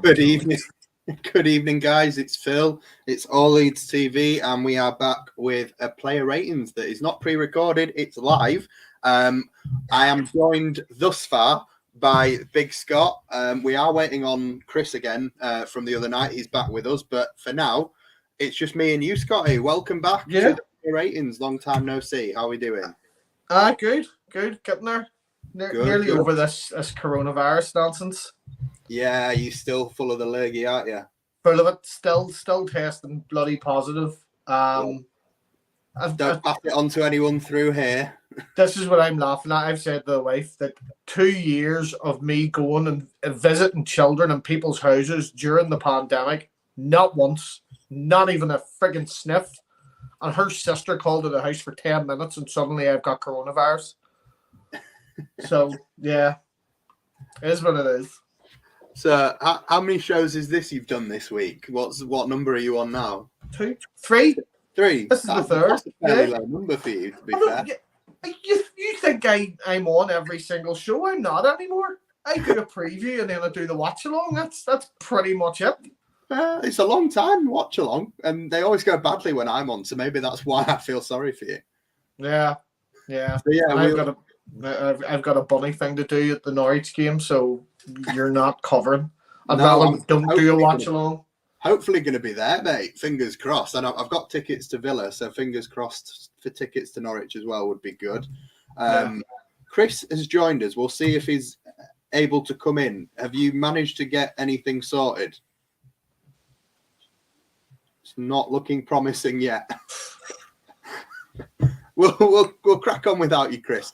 Good evening. Good evening, guys. It's Phil. It's All Leeds TV, and we are back with a player ratings that is not pre-recorded. It's live. I am joined thus far by Big Scott. We are waiting on Chris again from the other night. He's back with us, but for now, it's just me and you, Scotty. Welcome back to the player ratings. Long time no see. How are we doing? Good. Getting there. Nearly over this coronavirus nonsense. Yeah, you're still full of the lurgy, aren't you? Full of it. Still testing bloody positive. Don't pass it on to anyone through here. This is what I'm laughing at. I've said to the wife that 2 years of me going and visiting children in people's houses during the pandemic, not once, not even a friggin' sniff. And her sister called to the house for 10 minutes and suddenly I've got coronavirus. So, yeah, it is what it is. So, how many shows is this you've done this week? What number are you on now? 2, 3. 3. This is the third. That's a fairly low number for you, to be fair. You think I'm on every single show? I'm not anymore. I do a preview and then I do the watch along. That's pretty much it. It's a long time watch along, and they always go badly when I'm on. So maybe that's why I feel sorry for you. Yeah. So yeah, I've got a bunny thing to do at the Norwich game, so you're not covering. I'd rather don't do a watch along. Hopefully going to be there, mate. Fingers crossed. And I've got tickets to Villa, so fingers crossed for tickets to Norwich as well would be good. Chris has joined us. We'll see if he's able to come in. Have you managed to get anything sorted? It's not looking promising yet. We'll crack on without you, Chris.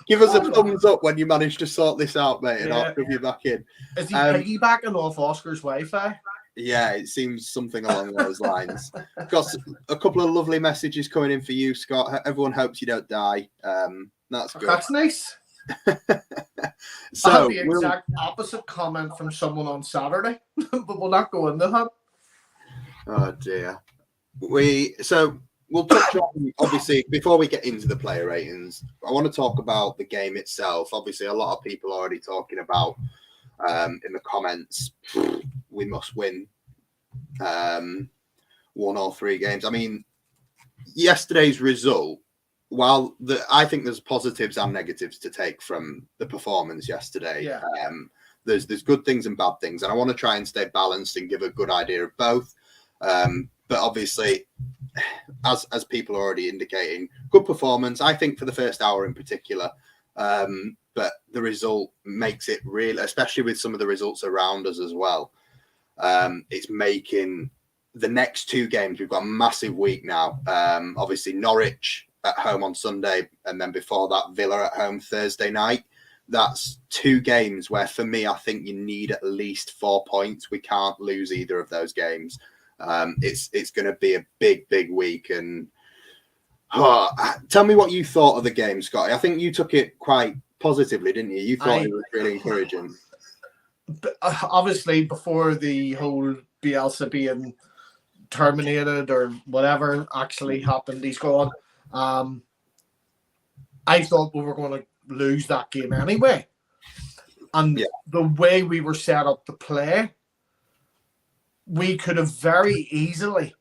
Give us a thumbs up when you manage to sort this out, mate, and I'll shove you back in. Is he piggybacking off Oscar's Wi-Fi? Yeah, it seems something along those lines. Got a couple of lovely messages coming in for you, Scott. Everyone hopes you don't die. That's good. That's nice. So I had the exact opposite comment from someone on Saturday, but we'll not go into that. Oh dear. We'll touch on, obviously, before we get into the player ratings, I want to talk about the game itself. Obviously, a lot of people are already talking about in the comments, we must win 1 or 3 games. I mean, yesterday's result, while I think there's positives and negatives to take from the performance yesterday. Yeah. There's good things and bad things, and I want to try and stay balanced and give a good idea of both. But obviously, as people are already indicating, good performance, I think, for the first hour in particular. But the result makes it real, especially with some of the results around us as well. It's making the next 2 games. We've got a massive week now. Obviously, Norwich at home on Sunday, and then before that, Villa at home Thursday night. That's 2 games where, for me, I think you need at least 4 points. We can't lose either of those games. It's going to be a big week. And tell me what you thought of the game, Scotty. I think you took it quite positively, didn't you? You thought it was really encouraging. Obviously, before the whole Bielsa being terminated or whatever actually happened, he's gone. I thought we were going to lose that game anyway. And the way we were set up to play, we could have very easily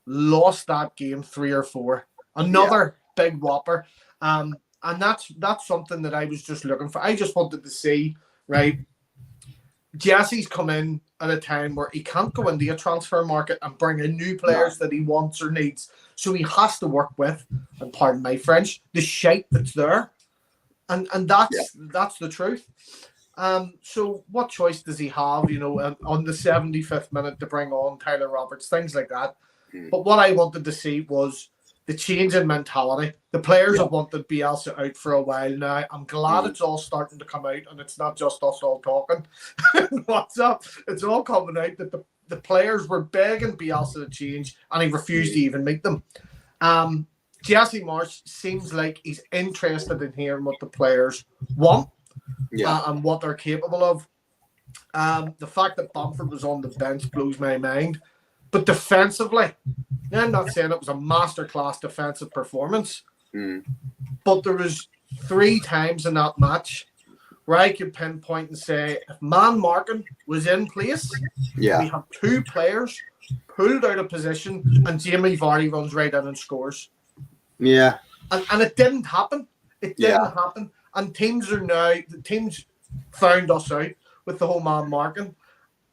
lost that game 3 or 4. Another big whopper. And that's something that I was just looking for. I just wanted to see, right, Jesse's come in at a time where he can't go into a transfer market and bring in new players that he wants or needs. So he has to work with, and pardon my French, the shite that's there. And that's the truth. So what choice does he have, on the 75th minute to bring on Tyler Roberts, things like that. But what I wanted to see was the change in mentality. The players have wanted Bielsa out for a while now. I'm glad it's all starting to come out, and it's not just us all talking. What's up? It's all coming out that the players were begging Bielsa to change, and he refused to even meet them. Jesse Marsch seems like he's interested in hearing what the players want and what they're capable of. The fact that Bamford was on the bench blows my mind. But defensively, I'm not saying it was a masterclass defensive performance, but there was 3 times in that match where I could pinpoint and say, if man marking was in place, we have two players pulled out of position and Jamie Vardy runs right in and scores. Yeah. And it didn't happen. It didn't happen. And teams found us out with the whole man marking.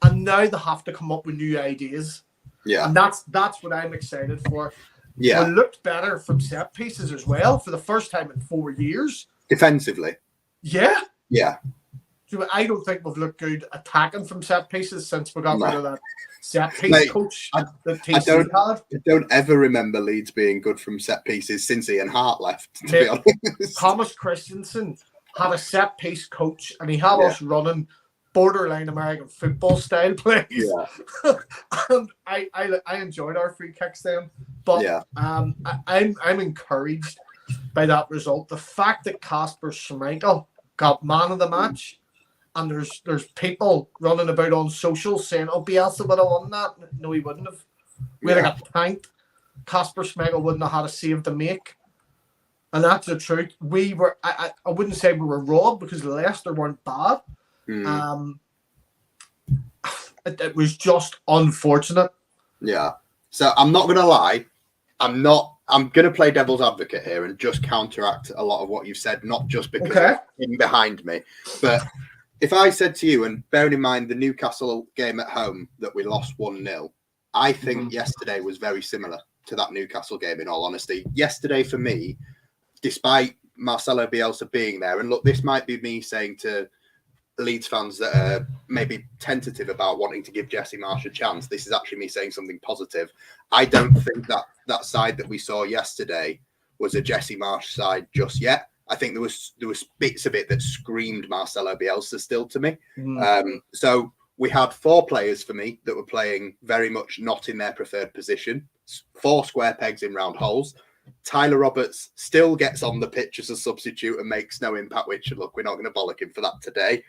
And now they have to come up with new ideas. Yeah. And that's what I'm excited for. Yeah. We looked better from set pieces as well for the first time in 4 years. Defensively. Yeah. Yeah. So I don't think we've looked good attacking from set pieces since we got rid of that set piece coach that TC had. I don't ever remember Leeds being good from set pieces since Ian Hart left, to be honest. Thomas Christensen had a set piece coach and he had us running borderline American football style plays. Yeah. And I enjoyed our free kicks then. But I'm encouraged by that result. The fact that Kasper Schmeichel got man of the match, and there's people running about on social saying, "Oh, Bielsa would have won that." No, he wouldn't have. We'd have got tanked. Kasper Schmeichel wouldn't have had a save to make. And that's the truth. We were I wouldn't say we were robbed because Leicester weren't bad. It was just unfortunate. Yeah. So I'm not gonna lie. I'm gonna play devil's advocate here and just counteract a lot of what you've said, not just because you're behind me, but if I said to you, and bearing in mind the Newcastle game at home that we lost 1-0, I think yesterday was very similar to that Newcastle game, in all honesty. Yesterday for me, despite Marcelo Bielsa being there, and look, this might be me saying to Leeds fans that are maybe tentative about wanting to give Jesse Marsch a chance, this is actually me saying something positive. I don't think that side that we saw yesterday was a Jesse Marsch side just yet. I think there was bits of it that screamed Marcelo Bielsa still to me. So we had 4 players for me that were playing very much not in their preferred position, 4 square pegs in round holes. Tyler Roberts still gets on the pitch as a substitute and makes no impact, which, look, we're not going to bollock him for that today.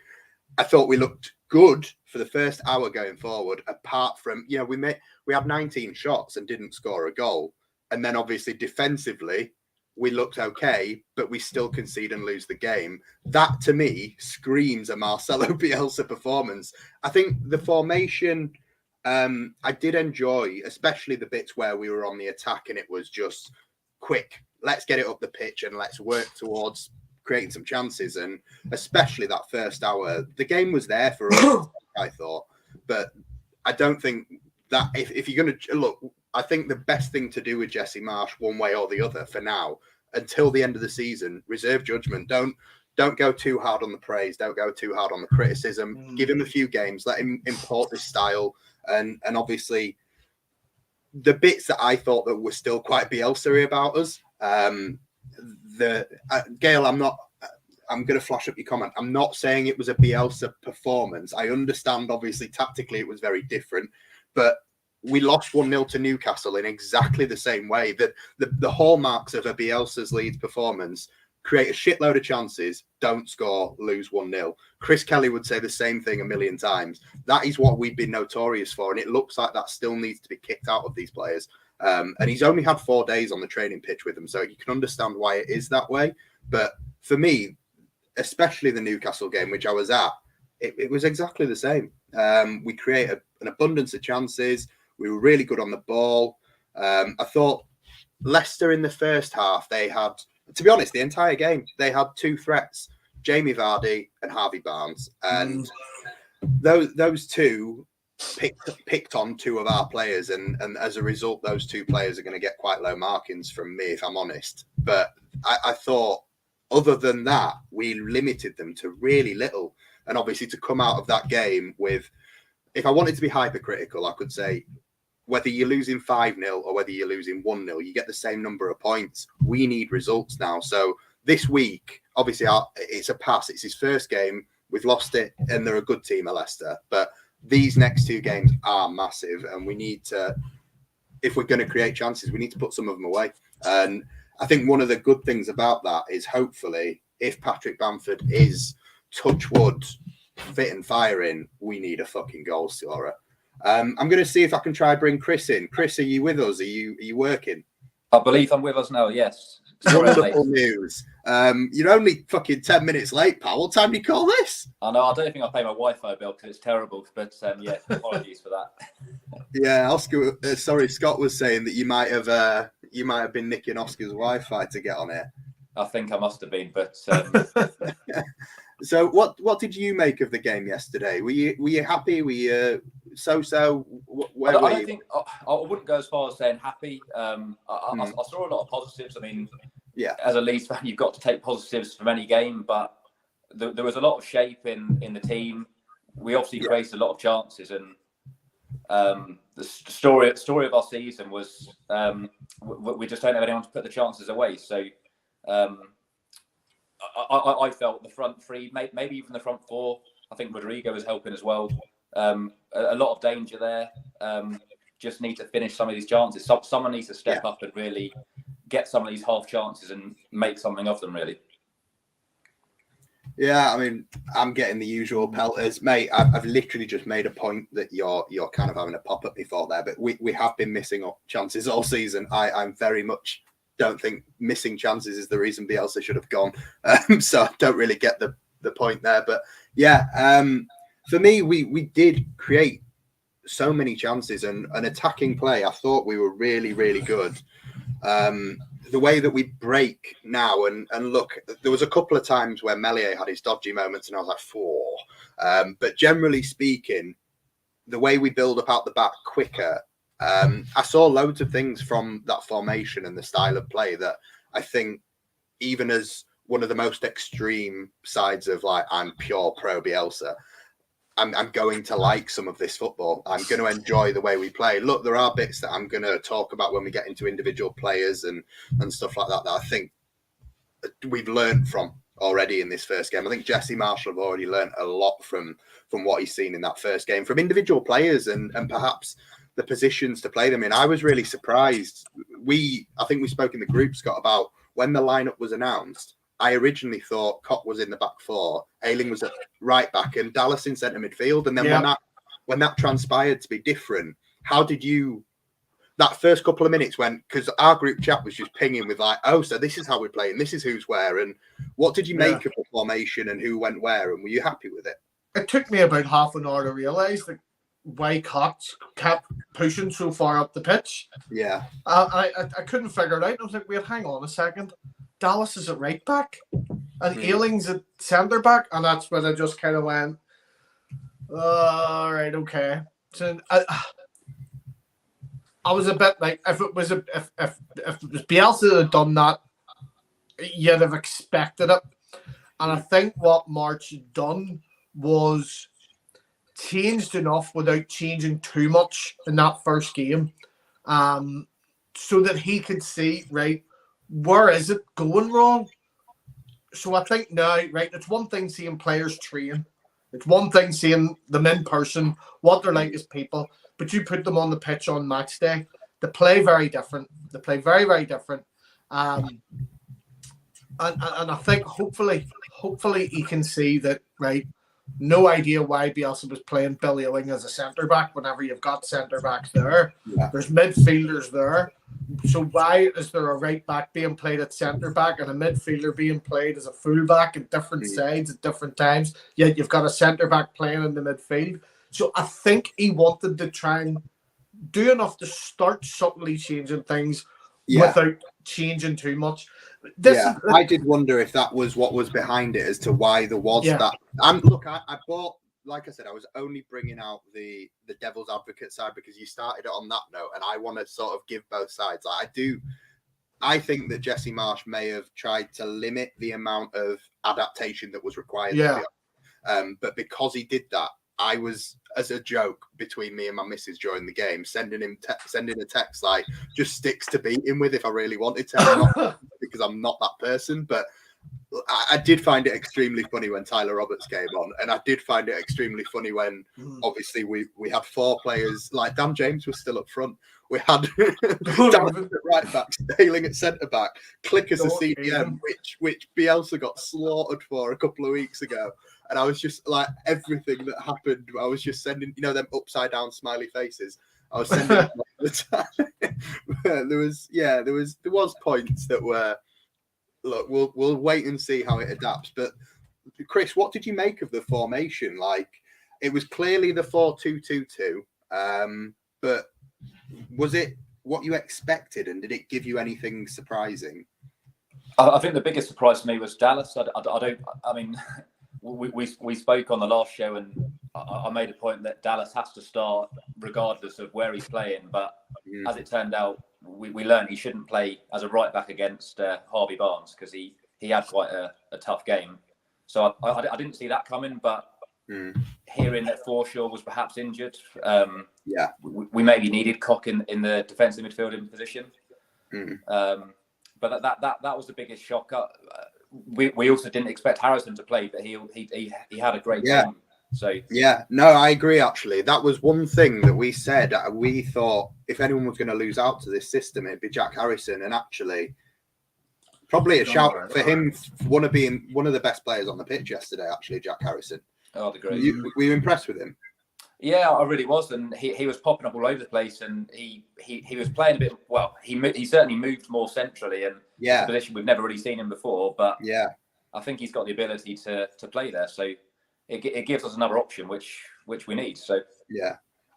I thought we looked good for the first hour going forward, apart from, we had 19 shots and didn't score a goal. And then obviously defensively, we looked okay, but we still concede and lose the game. That, to me, screams a Marcelo Bielsa performance. I think the formation, I did enjoy, especially the bits where we were on the attack and it was just quick. Let's get it up the pitch and let's work towards creating some chances. And especially that first hour, the game was there for us, I thought. But I don't think that if you're going to look, I think the best thing to do with Jesse Marsch, one way or the other, for now, until the end of the season, reserve judgment. Don't go too hard on the praise. Don't go too hard on the criticism. Give him a few games. Let him import this style. And obviously, the bits that I thought that were still quite Bielsa about us. Gail, I'm going to flash up your comment. I'm not saying it was a Bielsa performance. I understand, obviously, tactically it was very different, but we lost 1-0 to Newcastle in exactly the same way. That the hallmarks of a Bielsa's Leeds performance: create a shitload of chances, don't score, lose 1-0. Chris Kelly would say the same thing a million times. That is what we've been notorious for, and it looks like that still needs to be kicked out of these players. And he's only had 4 days on the training pitch with them, so you can understand why it is that way. But for me, especially the Newcastle game, which I was at, it was exactly the same. We created an abundance of chances. We were really good on the ball. I thought Leicester in the first half, they had, to be honest, the entire game, they had 2 threats, Jamie Vardy and Harvey Barnes. And those two picked on 2 of our players. And as a result, those 2 players are going to get quite low markings from me, if I'm honest. But I thought, other than that, we limited them to really little. And obviously to come out of that game with, if I wanted to be hypercritical, I could say, whether you're losing 5-0 or whether you're losing 1-0, you get the same number of points. We need results now. So this week, obviously, it's a pass. It's his first game. We've lost it, and they're a good team at Leicester. But these next 2 games are massive, and we need to, if we're going to create chances, we need to put some of them away. And I think one of the good things about that is, hopefully, if Patrick Bamford is, touch wood, fit and firing, we need a fucking goal scorer. I'm going to see if I can try bring Chris in. Chris, are you with us? Are you working? I believe I'm with us now, yes. Wonderful news. You're only fucking 10 minutes late, pal. What time do you call this? I know. I don't think I pay my Wi-Fi bill because it's terrible. But yeah, apologies for that. Yeah, Oscar. Sorry, Scott was saying that you might have been nicking Oscar's Wi-Fi to get on here. I think I must have been, but. So, what did you make of the game yesterday? Were you happy? Were you so? I don't think I wouldn't go as far as saying happy. I saw a lot of positives. I mean, yeah, as a Leeds fan, you've got to take positives from any game, but there was a lot of shape in the team. We obviously created a lot of chances, and the story of our season was we just don't have anyone to put the chances away. So I felt the front three, maybe even the front four. I think Rodrigo was helping as well. A lot of danger there. Just need to finish some of these chances. Someone needs to step up and really get some of these half chances and make something of them, really. Yeah, I mean, I'm getting the usual pelters, mate. I've literally just made a point that you're kind of having a pop at me for there, but we have been missing up chances all season. I'm very much don't think missing chances is the reason Bielsa should have gone. So I don't really get the point there, but yeah, for me, we did create so many chances and an attacking play. I thought we were really, really good. The way that we break now and look, there was a couple of times where Meslier had his dodgy moments and I was like, four. But generally speaking, the way we build up out the back quicker, I saw loads of things from that formation and the style of play that I think even as one of the most extreme sides of like, I'm pure pro Bielsa, I'm going to like some of this football. I'm going to enjoy the way we play. Look, there are bits that I'm going to talk about when we get into individual players and stuff like that I think we've learned from already in this first game. I think Jesse Marshall have already learned a lot from what he's seen in that first game, from individual players and perhaps the positions to play them in. I was really surprised. I think we spoke in the group, Scott, about when the lineup was announced. I originally thought Koch was in the back four, Ayling was at right back, and Dallas in centre midfield. And then when that transpired to be different, how did you? That first couple of minutes went, because our group chat was just pinging with like, oh, so this is how we're playing, this is who's where, and what did you make of the formation and who went where, and were you happy with it? It took me about half an hour to realise that why Koch kept pushing so far up the pitch. Yeah, I couldn't figure it out. I was like, wait, hang on a second. Dallas is at right back and Ayling's at centre back, and that's when I just kind of went, all right, okay. So I was a bit like, if it was Bielsa had done that, you'd have expected it. And I think what March had done was changed enough without changing too much in that first game, so that he could see, right, where is it going wrong? So I think now, right, it's one thing seeing players train. It's one thing seeing them in person, what they're like as people, but you put them on the pitch on match day, they play very different. They play very, very different. And I think hopefully he can see that, right, no idea why Bielsa was playing Billy Ayling as a centre-back whenever you've got centre-backs there. Yeah. There's midfielders there. So why is there a right-back being played at centre-back and a midfielder being played as a full-back at different sides at different times, yet you've got a centre-back playing in the midfield? So I think he wanted to try and do enough to start subtly changing things without changing too much. I did wonder if that was what was behind it, as to why there was that. Look, I bought, like I said, I was only bringing out the devil's advocate side because you started it on that note, and I want to sort of give both sides. I think that Jesse Marsh may have tried to limit the amount of adaptation that was required. But because he did that, I was, as a joke between me and my missus during the game, sending a text like, just sticks to beat him with if I really wanted to, because I'm not that person. But I did find it extremely funny when Tyler Roberts came on, and I did find it extremely funny when obviously we had four players, like Dan James was still up front. We had Dallas at right back, Ayling at centre back, Click as a CDM, which Bielsa got slaughtered for a couple of weeks ago. And I was just like, everything that happened, I was just sending, them upside down smiley faces. I was sending them all the time. There was points that were look, we'll wait and see how it adapts. But Chris, what did you make of the formation? Like, it was clearly the 4-2-2-2, but was it what you expected, and did it give you anything surprising? I think the biggest surprise to me was Dallas. I mean, we spoke on the last show, and I made a point that Dallas has to start regardless of where he's playing. But as it turned out, we learned he shouldn't play as a right back against Harvey Barnes because he had quite a tough game. So I didn't see that coming. But hearing that Forshaw was perhaps injured, we maybe needed Koch in the defensive midfield position. But that was the biggest shock. We also didn't expect Harrison to play, but he had a great game. So no, I agree. Actually, that was one thing that we said. We thought if anyone was going to lose out to this system, it'd be Jack Harrison, and actually, probably a shout for him. One of the best players on the pitch yesterday. Actually, Jack Harrison. Oh, the great. Were you impressed with him? Yeah, I really was, and he was popping up all over the place, and he was playing a bit. Well, he certainly moved more centrally, and a position we've never really seen him before. But I think he's got the ability to play there, so it gives us another option, which we need. So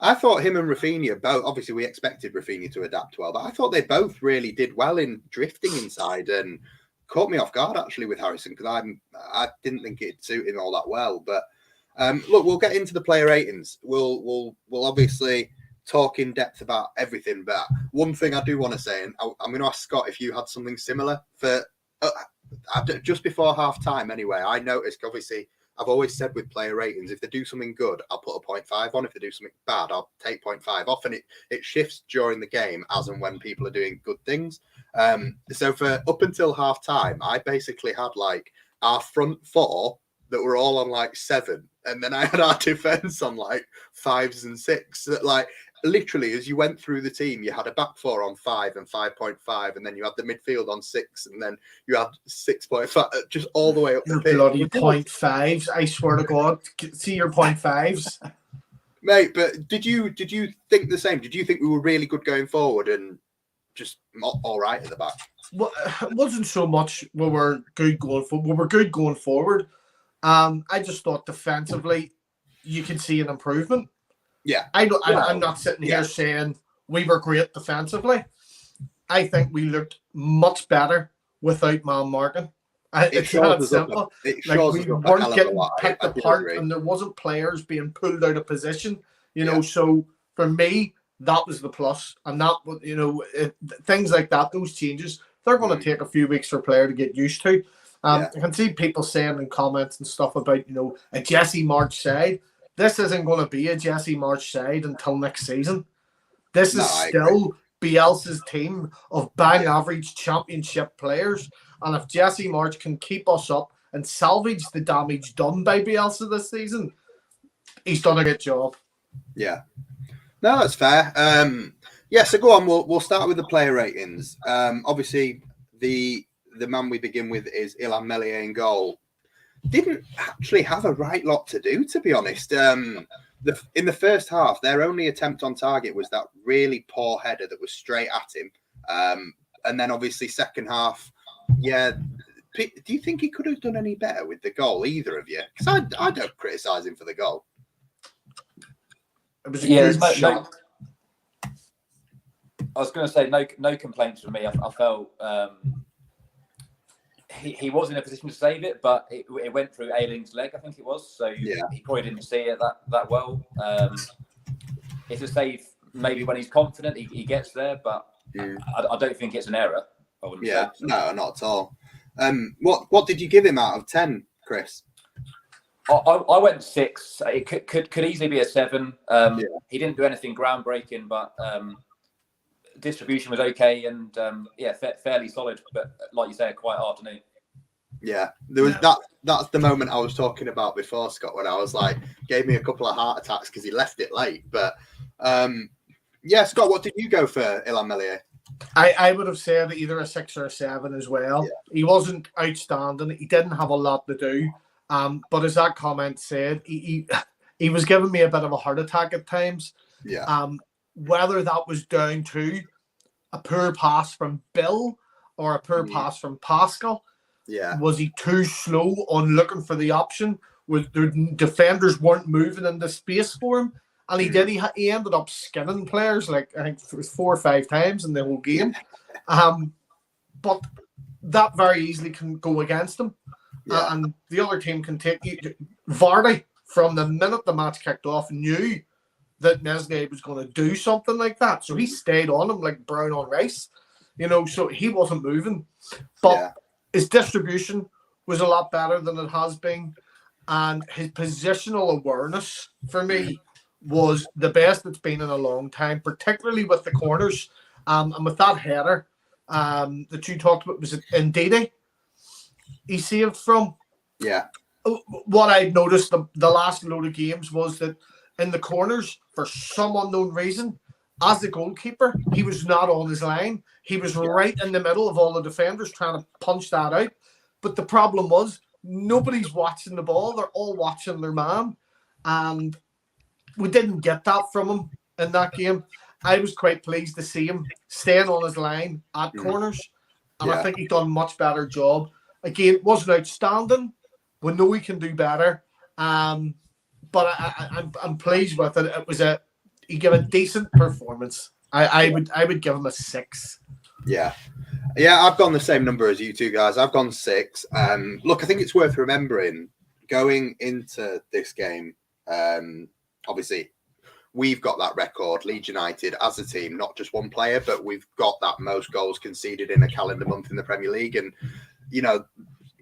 I thought him and Rafinha both. Obviously, we expected Rafinha to adapt well, but I thought they both really did well in drifting inside and caught me off guard actually with Harrison because I didn't think it'd suit him all that well, but. Look, we'll get into the player ratings. We'll obviously talk in depth about everything. But one thing I do want to say, and I'm going to ask Scott if you had something similar for just before half time. Anyway, I noticed obviously I've always said with player ratings, if they do something good, I'll put a 0.5 on. If they do something bad, I'll take 0.5 off, and it shifts during the game as and when people are doing good things. So for up until half time, I basically had like our front four that were all on like 7. And then I had our defense on like 5s and 6. That like literally, as you went through the team, you had a back four on 5 and 5.5, and then you had the midfield on 6, and then you had 6.5, just all the way up. Your bloody 0.5s! I swear to God, see your 0.5s, mate. But did you think the same? Did you think we were really good going forward and just not all right at the back? Well, it wasn't so much we were good going forward. We were good going forward. I just thought defensively, you can see an improvement. Yeah, I'm not sitting here saying we were great defensively. I think we looked much better without man marking. It's not simple. Like we weren't getting picked apart, and there wasn't players being pulled out of position. You know, so for me, that was the plus, and that things like that, those changes, they're going to take a few weeks for a player to get used to. I can see people saying in comments and stuff about, a Jesse March side. This isn't going to be a Jesse March side until next season. This is still Bielsa's team of bang average championship players. And if Jesse March can keep us up and salvage the damage done by Bielsa this season, he's done a good job. Yeah. No, that's fair. So go on. We'll start with the player ratings. Obviously, the man we begin with is Illan Meslier in goal. Didn't actually have a right lot to do, to be honest. In the first half, their only attempt on target was that really poor header that was straight at him. And then obviously second half, do you think he could have done any better with the goal, either of you? Because I don't criticise him for the goal. It was a good shot. I was going to say no complaints from me. I felt he was in a position to save it, but it went through Ayling's leg, I think it was. So he probably didn't see it that well. It's a save maybe when he's confident he gets there, but I don't think it's an error. I wouldn't say. No, not at all. What did you give him out of 10, Chris? I went 6. It could easily be a 7. He didn't do anything groundbreaking, but distribution was okay, and fairly solid. But like you say, quite hard to know. Yeah, there was that's the moment I was talking about before, Scott, when I was like, gave me a couple of heart attacks because he left it late. But Scott, what did you go for Illan Meslier? I would have said either a 6 or a 7 as well. He wasn't outstanding. He didn't have a lot to do. But as that comment said, he was giving me a bit of a heart attack at times. Whether that was down to a poor pass from Bill or a poor pass from Pascal, Yeah. Was he too slow on looking for the option? Was the defenders weren't moving into space for him? And he did. He ended up skinning players, like I think it was 4 or 5 times in the whole game. But that very easily can go against him. Yeah. And the other team can take Vardy, from the minute the match kicked off, knew that Meslier was going to do something like that. So he stayed on him like brown on rice, so he wasn't moving. But his distribution was a lot better than it has been. And his positional awareness, for me, was the best it's been in a long time, particularly with the corners. And with that header that you talked about, was it Ndidi he saved from? Yeah. What I noticed the last load of games was that in the corners, for some unknown reason, as the goalkeeper, he was not on his line. He was right in the middle of all the defenders trying to punch that out. But the problem was, nobody's watching the ball. They're all watching their man. And we didn't get that from him in that game. I was quite pleased to see him staying on his line at corners. And I think he done a much better job. Again, it wasn't outstanding. We know he can do better. But I'm pleased with it. It was he gave a decent performance. I would give him a 6. Yeah. Yeah, I've gone the same number as you two guys. I've gone 6. Look, I think it's worth remembering going into this game. Obviously, we've got that record, Leeds United, as a team, not just one player, but we've got that most goals conceded in a calendar month in the Premier League. And,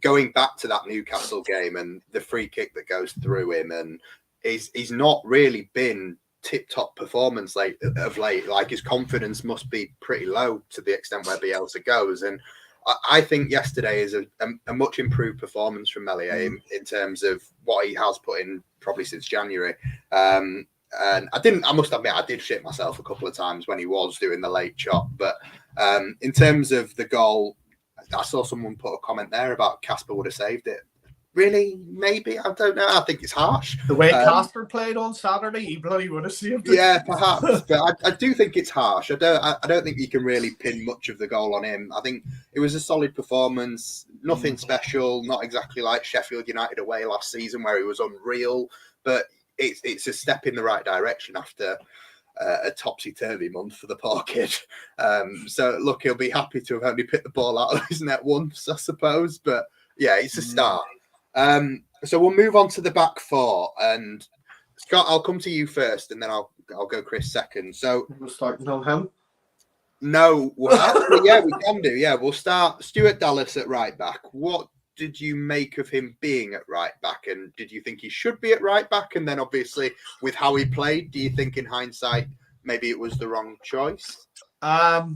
going back to that Newcastle game and the free kick that goes through him, and he's not really been tip-top performance of late. Like, his confidence must be pretty low to the extent where Bielsa goes. And I think yesterday is a much improved performance from Meslier in terms of what he has put in probably since January. And I must admit, I did shit myself a couple of times when he was doing the late chop. But in terms of the goal, I saw someone put a comment there about Kasper would have saved it. Really? Maybe? I don't know. I think it's harsh. The way Kasper played on Saturday, he bloody would have saved it. Yeah, perhaps. But I do think it's harsh. I don't think you can really pin much of the goal on him. I think it was a solid performance. Nothing special. Not exactly like Sheffield United away last season where he was unreal. But it's a step in the right direction after a topsy-turvy month for the poor kid. So, look, he'll be happy to have only picked the ball out of his net once, I suppose. But, yeah, it's a start. So we'll move on to the back 4. And, Scott, I'll come to you first, and then I'll go Chris second. So we'll start on him. No, well, actually, yeah, we can do. Yeah, we'll start Stuart Dallas at right back. What did you make of him being at right back? And did you think he should be at right back? And then obviously with how he played, do you think in hindsight, maybe it was the wrong choice? If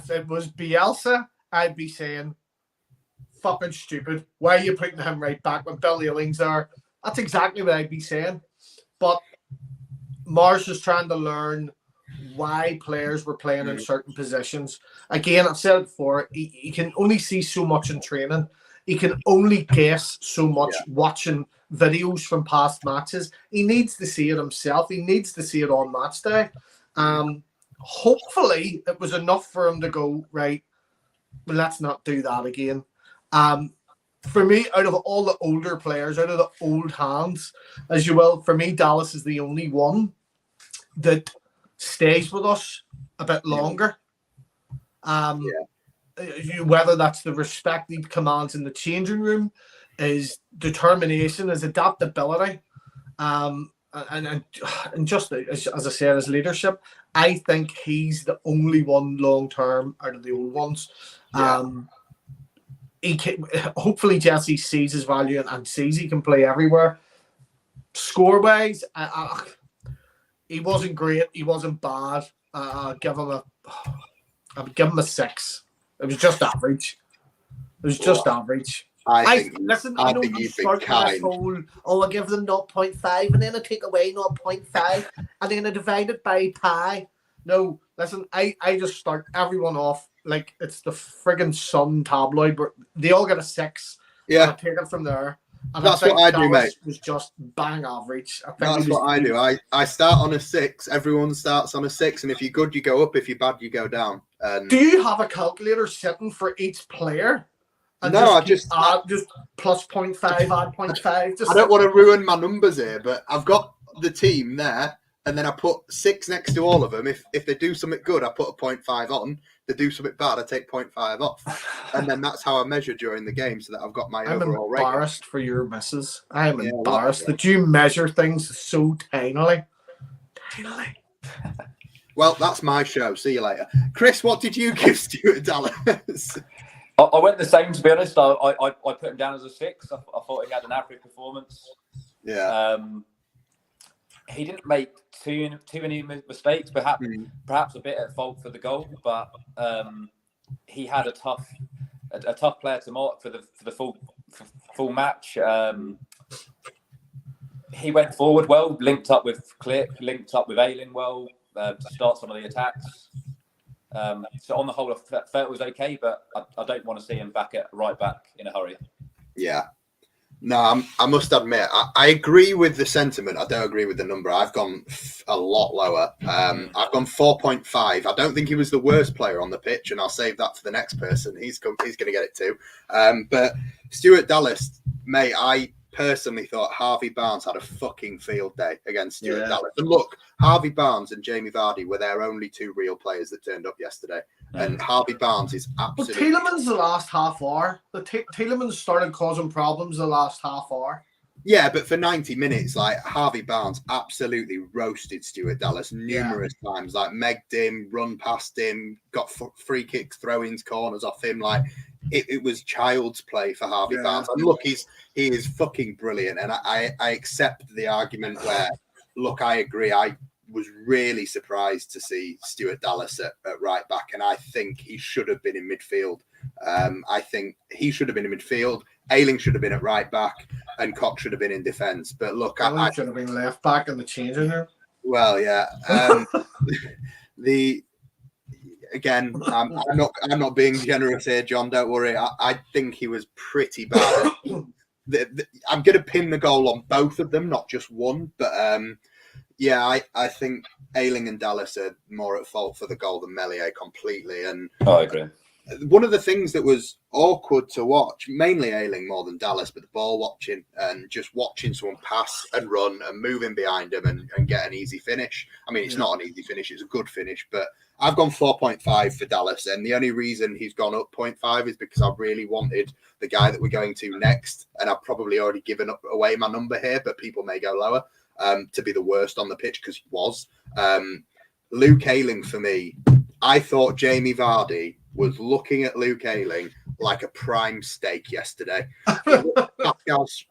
it was Bielsa, I'd be saying, fucking stupid. Why are you putting him right back when Billy Eiling's there? That's exactly what I'd be saying. But Mars is trying to learn why players were playing in certain positions. Again, I've said it before, he can only see so much in training. He can only guess so much watching videos from past matches. He needs to see it himself. He needs to see it on match day. Hopefully, it was enough for him to go, right, well, let's not do that again. For me, out of all the older players, out of the old hands, as you will, for me, Dallas is the only one that stays with us a bit longer. Whether that's the respect he commands in the changing room, his determination, his adaptability, and just as I said, his leadership. I think he's the only one long term out of the old ones. Hopefully Jesse sees his value and sees he can play everywhere. Score wise, he wasn't great. He wasn't bad. I would give him a 6. It was just average. Average. I think you start this whole, I give them 0.5 and then I take away 0.5 and then I divide it by pi. No, listen, I just start everyone off like it's the friggin' Sun tabloid where they all get a 6. Yeah. And I take it from there. And that's what I do, mate. It was just bang average. That's what I do. I start on a 6. Everyone starts on a 6. And if you're good, you go up. If you're bad, you go down. And do you have a calculator sitting for each player? And No, just plus 0.5, add 0.5. I don't want to ruin my numbers here, but I've got the team there, and then I put 6 next to all of them. If they do something good, I put a 0.5 on. They do something bad, I take 0.5 off. And then that's how I measure during the game, so that I've got my overall rating. I'm embarrassed for your misses. I am embarrassed that you measure things so tinily. Well, that's my show. See you later. Chris, what did you give Stuart Dallas? I went the same, to be honest. I put him down as a 6. I thought he had an average performance. Yeah. He didn't make too many mistakes, perhaps a bit at fault for the goal, but he had a tough player to mark for the full match. He went forward well, linked up with Click, linked up with Ayling well to start some of the attacks. So on the whole, I felt it was okay, but I don't want to see him back at right back in a hurry. Yeah. No, I must admit, I agree with the sentiment. I don't agree with the number. I've gone a lot lower. I've gone 4.5. I don't think he was the worst player on the pitch, and I'll save that for the next person. He's going to get it too. But Stuart Dallas, mate, I personally thought Harvey Barnes had a fucking field day against Stuart Dallas. And look, Harvey Barnes and Jamie Vardy were their only 2 real players that turned up yesterday. And Harvey Barnes is absolutely... But Tielemans the last half hour. Tielemans started causing problems the last half hour. Yeah, but for 90 minutes, like, Harvey Barnes absolutely roasted Stuart Dallas numerous times. Like, megged him, run past him, got free kicks, throw-ins, corners off him. Like, it was child's play for Harvey Barnes. And look, he is fucking brilliant. And I accept the argument where, look, I agree. I was really surprised to see Stuart Dallas at right back, and I think he should have been in midfield. I think he should have been in midfield. Ayling should have been at right back, and Koch should have been in defence. But look, I should have been left back in the changing room. Well, yeah. Again, I'm not being generous here, John. Don't worry. I think he was pretty bad. I'm going to pin the goal on both of them, not just one. But yeah, I think Ayling and Dallas are more at fault for the goal than Meslier completely. And I agree. One of the things that was awkward to watch, mainly Ayling more than Dallas, but the ball watching and just watching someone pass and run and moving behind him and get an easy finish. I mean, it's not an easy finish, it's a good finish, but I've gone 4.5 for Dallas, and the only reason he's gone up 0.5 is because I really wanted the guy that we're going to next, and I've probably already given away my number here, but people may go lower, to be the worst on the pitch, because he was. Luke Ayling, for me, I thought Jamie Vardy was looking at Luke Ayling like a prime steak yesterday.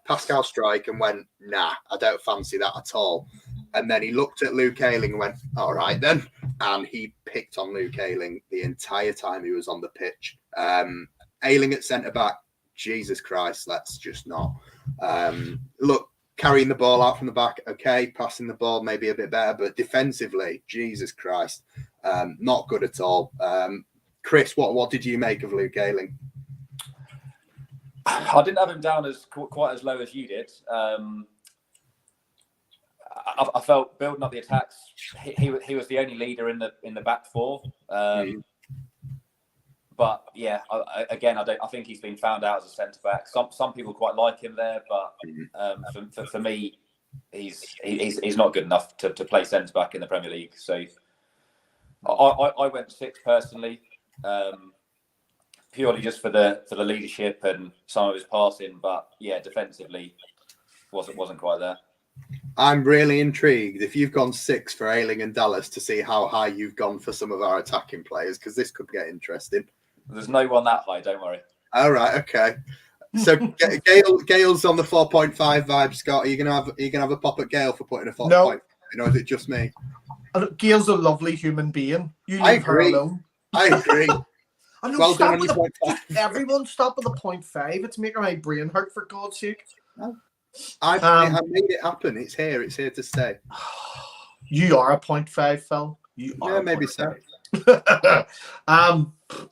Pascal strike and went, nah, I don't fancy that at all. And then he looked at Luke Ayling and went, all right then. And he picked on Luke Ayling the entire time he was on the pitch. Ayling at centre-back, Jesus Christ, let's just not. Look, carrying the ball out from the back, okay. Passing the ball, maybe a bit better. But defensively, Jesus Christ, not good at all. Chris, what did you make of Luke Ayling? I didn't have him down as quite as low as you did. I felt building up the attacks, he was the only leader in the back four. But yeah, I think he's been found out as a centre back. Some people quite like him there, but for me, he's not good enough to play centre back in the Premier League. So I went 6 personally. Purely just for the leadership and some of his passing, but yeah, defensively wasn't quite there. I'm really intrigued if you've gone 6 for Ayling and Dallas to see how high you've gone for some of our attacking players, because this could get interesting. There's no one that high, don't worry. All right, okay. So Gale's on the 4.5 vibe. Scott, are you gonna have a pop at Gale for putting a 4.5? No. Or is it just me? Gale's a lovely human being. You I leave her agree. alone. I agree. Well done on your everyone stop with the 0.5. It's making my brain hurt, for God's sake. I made it happen. It's here to stay. You are a 0.5, Phil. Maybe so.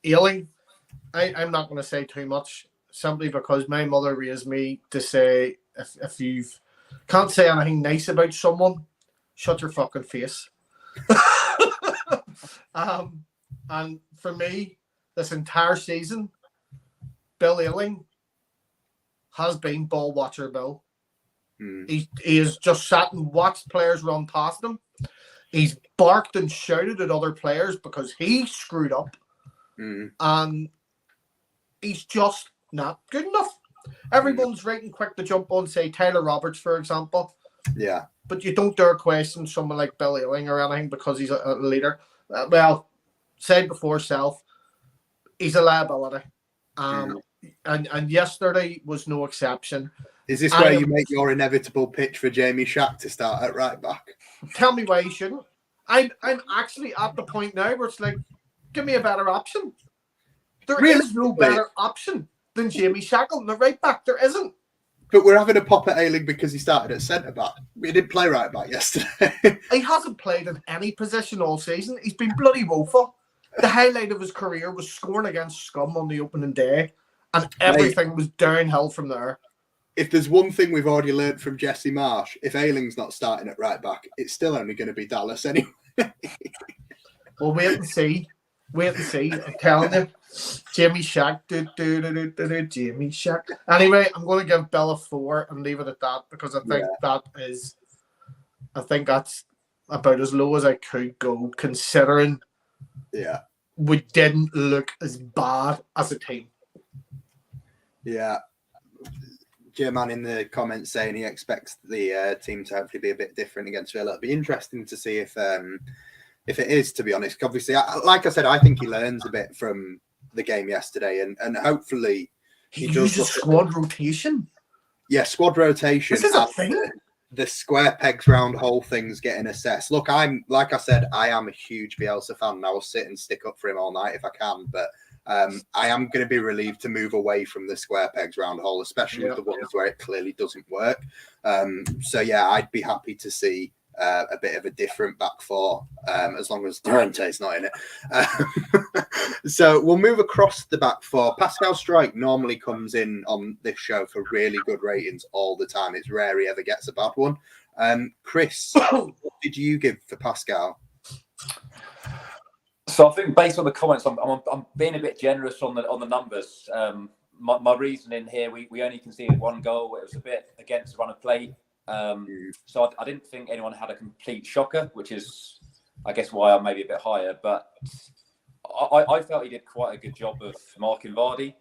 Ayling, I'm not going to say too much, simply because my mother raised me to say, if you can't say anything nice about someone, shut your fucking face. And for me, this entire season, Bill Ayling has been ball watcher Bill. Mm. He has just sat and watched players run past him. He's barked and shouted at other players because he screwed up. And he's just not good enough. Everyone's right and quick to jump on, say, Tyler Roberts, for example. Yeah. But you don't dare question someone like Bill Ayling or anything because he's a leader. Said before self, he's a liability. And yesterday was no exception. Is this where you make your inevitable pitch for Jamie Shack to start at right back? Tell me why you shouldn't. I'm actually at the point now where it's like, give me a better option. There is no better option than Jamie Shackleton, the right back. There isn't. But we're having a pop at Ayling because he started at centre back. We didn't play right back yesterday. He hasn't played in any position all season. He's been bloody woeful. The highlight of his career was scoring against Scum on the opening day, and everything was downhill from there. If there's one thing we've already learned from Jesse Marsh, if Ayling's not starting at right back, it's still only going to be Dallas anyway. Well, wait and see. Wait and see. I'm telling you. Jamie Shack. Jamie Shack. Anyway, I'm going to give Bill a 4 and leave it at that because I think that's about as low as I could go, considering we didn't look as bad as a team. Yeah. J-Man in the comments saying he expects the team to hopefully be a bit different against Villa. It'll be interesting to see if it is, to be honest. Obviously, like I said, I think he learns a bit from the game yesterday, and hopefully he uses squad rotation. Yeah, squad rotation. This is a thing. The square pegs round hole things getting assessed. Look, I am a huge Bielsa fan, and I will sit and stick up for him all night if I can, but I am going to be relieved to move away from the square pegs round hole, especially the ones where it clearly doesn't work. So yeah, I'd be happy to see a bit of a different back four, as long as Durante's not in it. So we'll move across the back four. Pascal Struijk normally comes in on this show for really good ratings all the time. It's rare he ever gets a bad one. Chris, what did you give for Pascal? So I think based on the comments, I'm being a bit generous on the numbers. My reasoning here, we only conceded 1 goal. It was a bit against the run of play. So I didn't think anyone had a complete shocker, which is, I guess, why I'm maybe a bit higher. But I felt he did quite a good job of marking Vardy.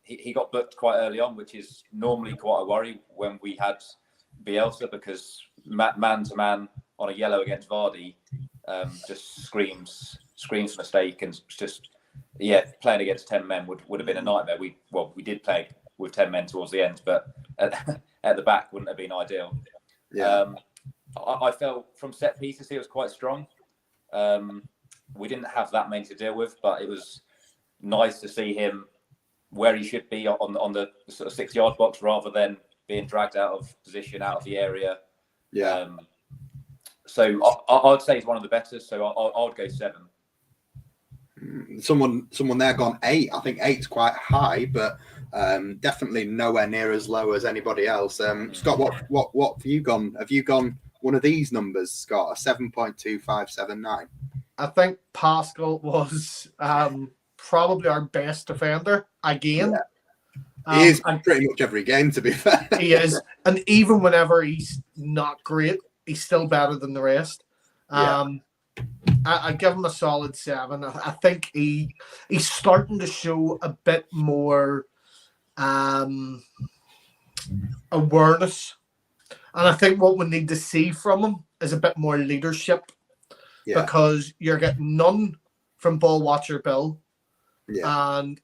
He got booked quite early on, which is normally quite a worry when we had Bielsa, because man to man on a yellow against Vardy just screams mistake, and just playing against 10 men would have been a nightmare. We did play with 10 men towards the end, but at the back wouldn't have been ideal. I felt from set pieces he was quite strong. We didn't have that many to deal with, but it was nice to see him where he should be on the sort of 6-yard box, rather than being dragged out of position, out of the area. So I'd say he's one of the better. So I'd go 7. Someone there gone 8. I think 8's quite high, but definitely nowhere near as low as anybody else. Scott, what have you gone? Have you gone one of these numbers, Scott? A 7.2579? I think Pascal was probably our best defender again. He is pretty much every game, to be fair. He is, and even whenever he's not great, he's still better than the rest. I give him a solid 7. I think he's starting to show a bit more awareness, and I think what we need to see from him is a bit more leadership, because you're getting none from ball watcher Bill. And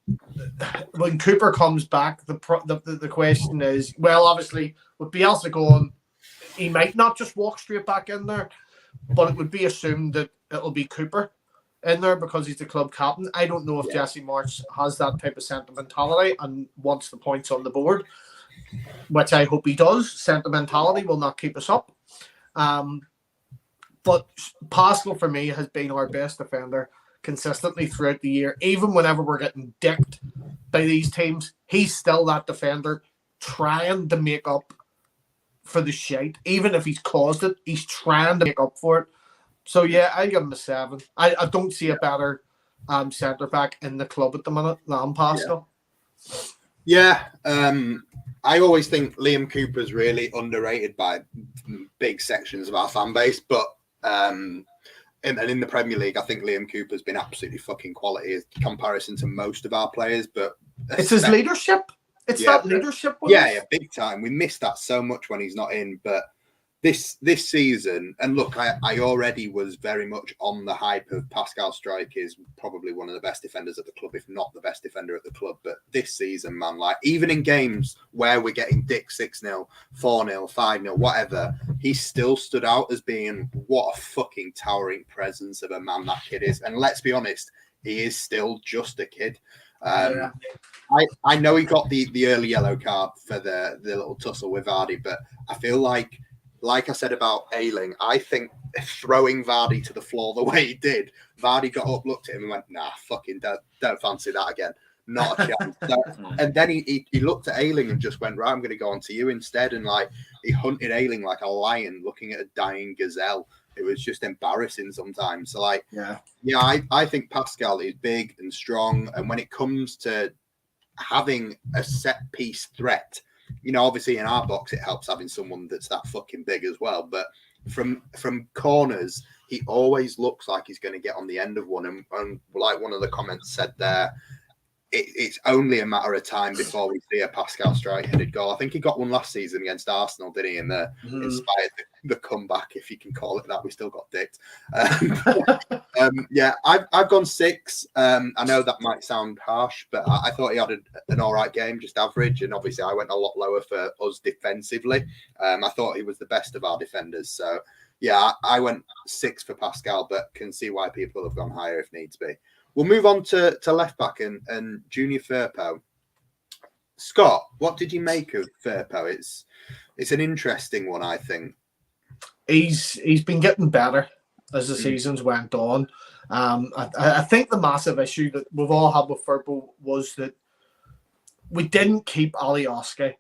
when Cooper comes back, the question is, well, obviously with Bielsa going, he might not just walk straight back in there, but it would be assumed that it'll be Cooper in there because he's the club captain. I don't know if Jesse Marsh has that type of sentimentality and wants the points on the board, which I hope he does. Sentimentality will not keep us up. But Pascal, for me, has been our best defender consistently throughout the year. Even whenever we're getting dicked by these teams, he's still that defender trying to make up for the shite. Even if he's caused it, he's trying to make up for it. So I give him a 7. I don't see a better centre back in the club at the minute than Pascal. Yeah, I always think Liam Cooper's really underrated by big sections of our fan base, but and in the Premier League, I think Liam Cooper's been absolutely fucking quality in comparison to most of our players. But it's his leadership. It's that leadership. Yeah, big time. We miss that so much when he's not in. But this season, and look, I already was very much on the hype of Pascal Struijk is probably one of the best defenders at the club, if not the best defender at the club. But this season, man, like even in games where we're getting dick 6-0, 4-0, 5-0, whatever, he still stood out as being what a fucking towering presence of a man that kid is. And let's be honest, he is still just a kid. I know he got the early yellow card for the little tussle with Vardy, but I feel like I said about Ayling, I think throwing Vardy to the floor the way he did, Vardy got up, looked at him and went, nah, fucking don't fancy that again. Not a chance. And then he looked at Ayling and just went, right, I'm going to go on to you instead. And like he hunted Ayling like a lion looking at a dying gazelle. It was just embarrassing sometimes. So like, I think Pascal is big and strong. And when it comes to having a set piece threat, obviously in our box, it helps having someone that's that fucking big as well. But from corners, he always looks like he's going to get on the end of one. And like one of the comments said there, it's only a matter of time before we see a Pascal Struijk-headed goal. I think he got one last season against Arsenal, didn't he? And inspired the comeback, if you can call it that. We still got dicked. I've gone 6. I know that might sound harsh, but I thought he had an all right game, just average. And obviously, I went a lot lower for us defensively. I thought he was the best of our defenders. So, yeah, I went 6 for Pascal, but can see why people have gone higher if needs be. We'll move on to left back and Junior Firpo. Scott, what did you make of Firpo? It's an interesting one, I think. He's been getting better as the seasons went on. I think the massive issue that we've all had with Firpo was that we didn't keep Alioski.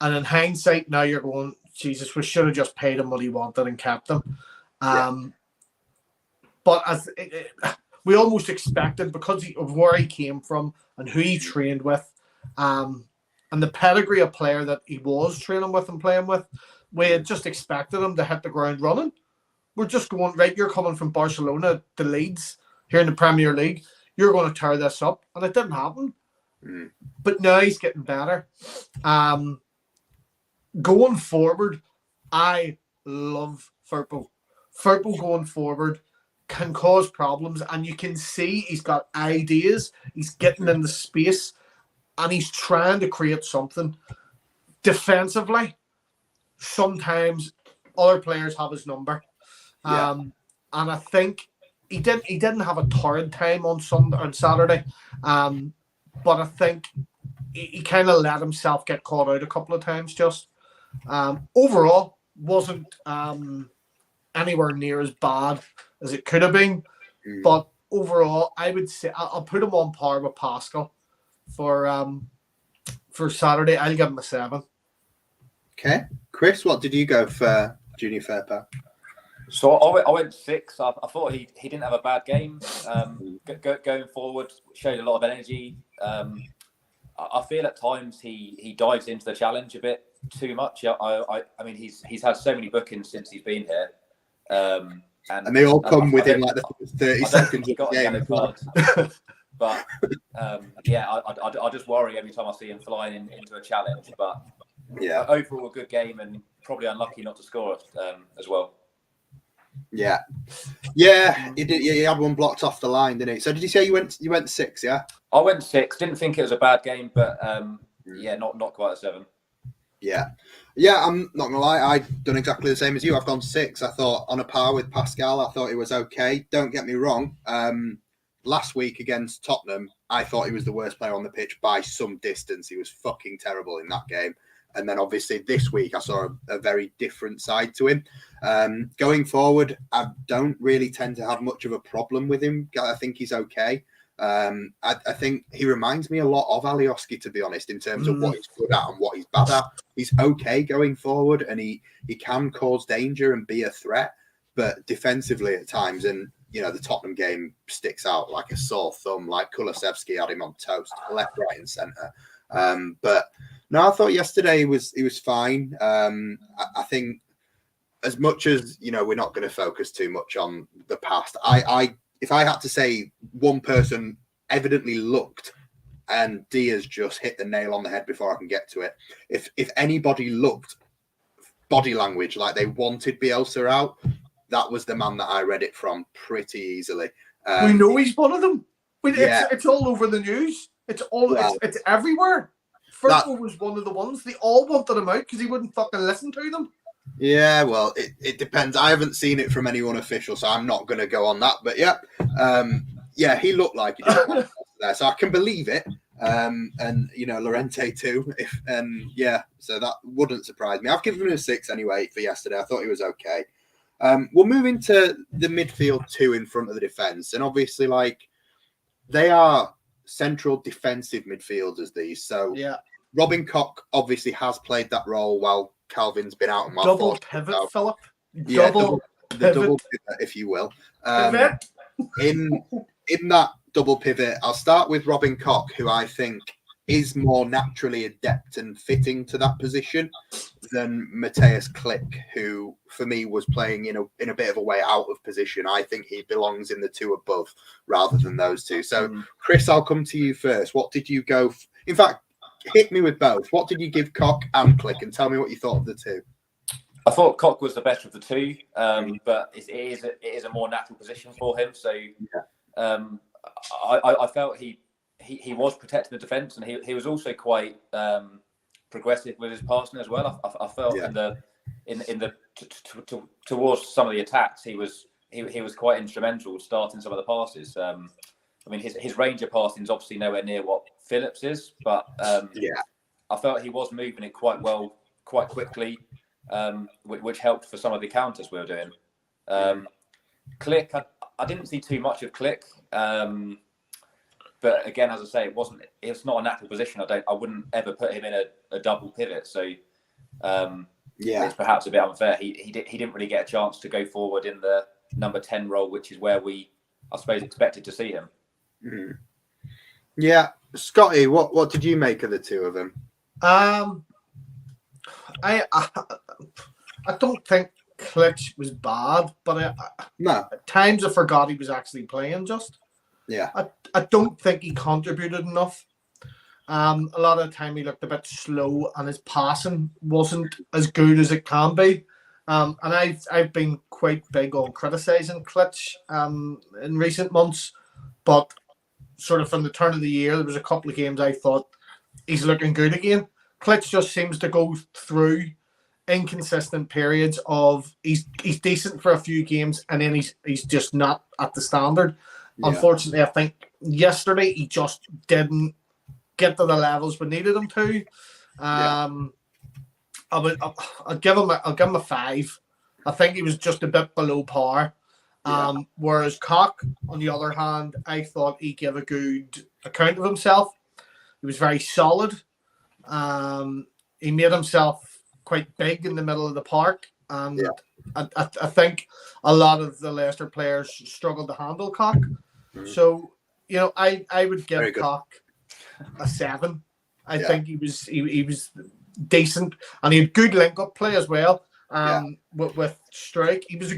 And in hindsight, now you're going, Jesus, we should have just paid him what he wanted and kept him. But we almost expected, because of where he came from and who he trained with, and the pedigree of player that he was training with and playing with, we had just expected him to hit the ground running. We're just going, right, you're coming from Barcelona to Leeds here in the Premier League. You're going to tear this up. And it didn't happen. But now he's getting better. Going forward, I love Firpo. Firpo going forward can cause problems, and you can see he's got ideas. He's getting into space, and he's trying to create something. Defensively, sometimes other players have his number, and I think he didn't have a torrid time on Saturday, but I think he kind of let himself get caught out a couple of times. Just overall, wasn't anywhere near as bad as it could have been, but overall, I would say I'll put him on par with Pascal for Saturday. I'll give him a 7. Okay, Chris, what did you go for Junior Firpo? So I went 6. I thought he didn't have a bad game. Going forward, showed a lot of energy. I feel at times he dives into the challenge a bit too much. I mean, he's had so many bookings since he's been here. And they all come within like the 30 seconds of the game. Card. But I just worry every time I see him flying into a challenge. But overall, a good game and probably unlucky not to score as well. Yeah, he did. Yeah, he had one blocked off the line, didn't he? So did you say you went 6? Yeah, I went 6. Didn't think it was a bad game, but not quite a 7. Yeah, I'm not gonna lie. I've done exactly the same as you. I've gone 6. I thought on a par with Pascal. I thought it was okay. Don't get me wrong. Last week against Tottenham, I thought he was the worst player on the pitch by some distance. He was fucking terrible in that game. And then obviously this week, I saw a very different side to him. Going forward, I don't really tend to have much of a problem with him. I think he's okay. I think he reminds me a lot of Alioski, to be honest, in terms of what he's good at and what he's bad at. He's okay going forward, and he can cause danger and be a threat, but defensively at times, and the Tottenham game sticks out like a sore thumb. Like Kulusevski had him on toast, left, right, and centre. But no, I thought yesterday he was fine. I think as much as we're not going to focus too much on the past. If I had to say one person evidently looked, and Diaz just hit the nail on the head before I can get to it. If anybody looked body language like they wanted Bielsa out, that was the man that I read it from pretty easily. We know he's one of them. It's all over the news. It's everywhere. Fergal was one of the ones. They all wanted him out because he wouldn't fucking listen to them. Yeah, well, it depends. I haven't seen it from anyone official, so I'm not going to go on that. But he looked like he didn't want there, so I can believe it. And Llorente too. So that wouldn't surprise me. I've given him a 6 anyway for yesterday. I thought he was okay. We'll move into the midfield too in front of the defence, and obviously, they are central defensive midfielders. These, so Robin Koch obviously has played that role while Calvin's been out. Double pivot, Philip. Double pivot, if you will. In that double pivot, I'll start with Robin Koch, who I think is more naturally adept and fitting to that position than Matthijs 𝐃𝐿, who for me was playing in a bit of a way out of position. I think he belongs in the 2 above rather than those 2. So, Chris, I'll come to you first. What did you go? In fact, hit me with both. What did you give Koch and 𝐃𝐿, and tell me what you thought of the 2? I thought Koch was the better of the 2, but it is a more natural position for him. So I felt he was protecting the defence, and he was also quite progressive with his passing as well. I felt towards some of the attacks, he was quite instrumental starting some of the passes. His range of passing is obviously nowhere near what Phillips is, but I felt he was moving it quite well, quite quickly, which helped for some of the counters we were doing. 𝐃𝐿, I didn't see too much of 𝐃𝐿, but again, as I say, it's not a natural position. I wouldn't ever put him in a double pivot. So it's perhaps a bit unfair. He didn't really get a chance to go forward in the number 10 role, which is where we, I suppose, expected to see him. Yeah, Scotty, what did you make of the 2 of them? I don't think 𝐃𝐿 was bad, but at times I forgot he was actually playing. I don't think he contributed enough. A lot of the time he looked a bit slow, and his passing wasn't as good as it can be. And I've been quite big on criticising 𝐃𝐿 in recent months, but sort of from the turn of the year, there was a couple of games I thought he's looking good again. 𝐃𝐿 just seems to go through inconsistent periods of he's decent for a few games, and then he's just not at the standard. Unfortunately, I think yesterday he just didn't get to the levels we needed him to. I'll give him a 5. I think he was just a bit below par. Whereas Koch, on the other hand, I thought he gave a good account of himself. He was very solid. He made himself quite big in the middle of the park, and I think a lot of the Leicester players struggled to handle Koch. So, I would give Koch a 7. I think he was decent, and he had good link-up play as well. With Strike, he was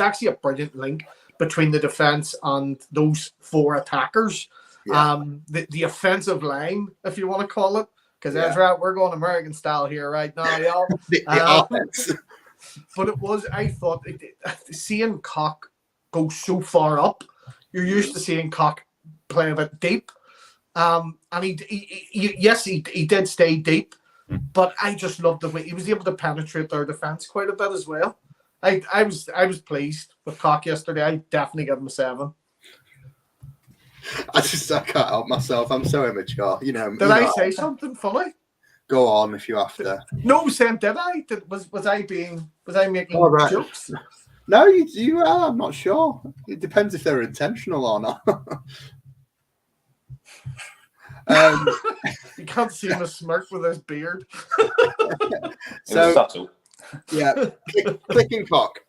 actually a brilliant link between the defense and those 4 attackers. The offensive line, if you want to call it, because that's right, we're going American style here right now, y'all. the offense. But I thought seeing Koch go so far up, you're used to seeing Koch play a bit deep, and he did stay deep. But I just loved the way he was able to penetrate their defense quite a bit as well. I was pleased with Koch yesterday. I definitely give him a 7. I can't help myself. I'm so immature. Did I say something funny? Go on if you have to. No, Sam, did I? Was I making jokes? No, you are. I'm not sure. It depends if they're intentional or not. You can't see him smirk with his beard. So subtle. Clicking Koch.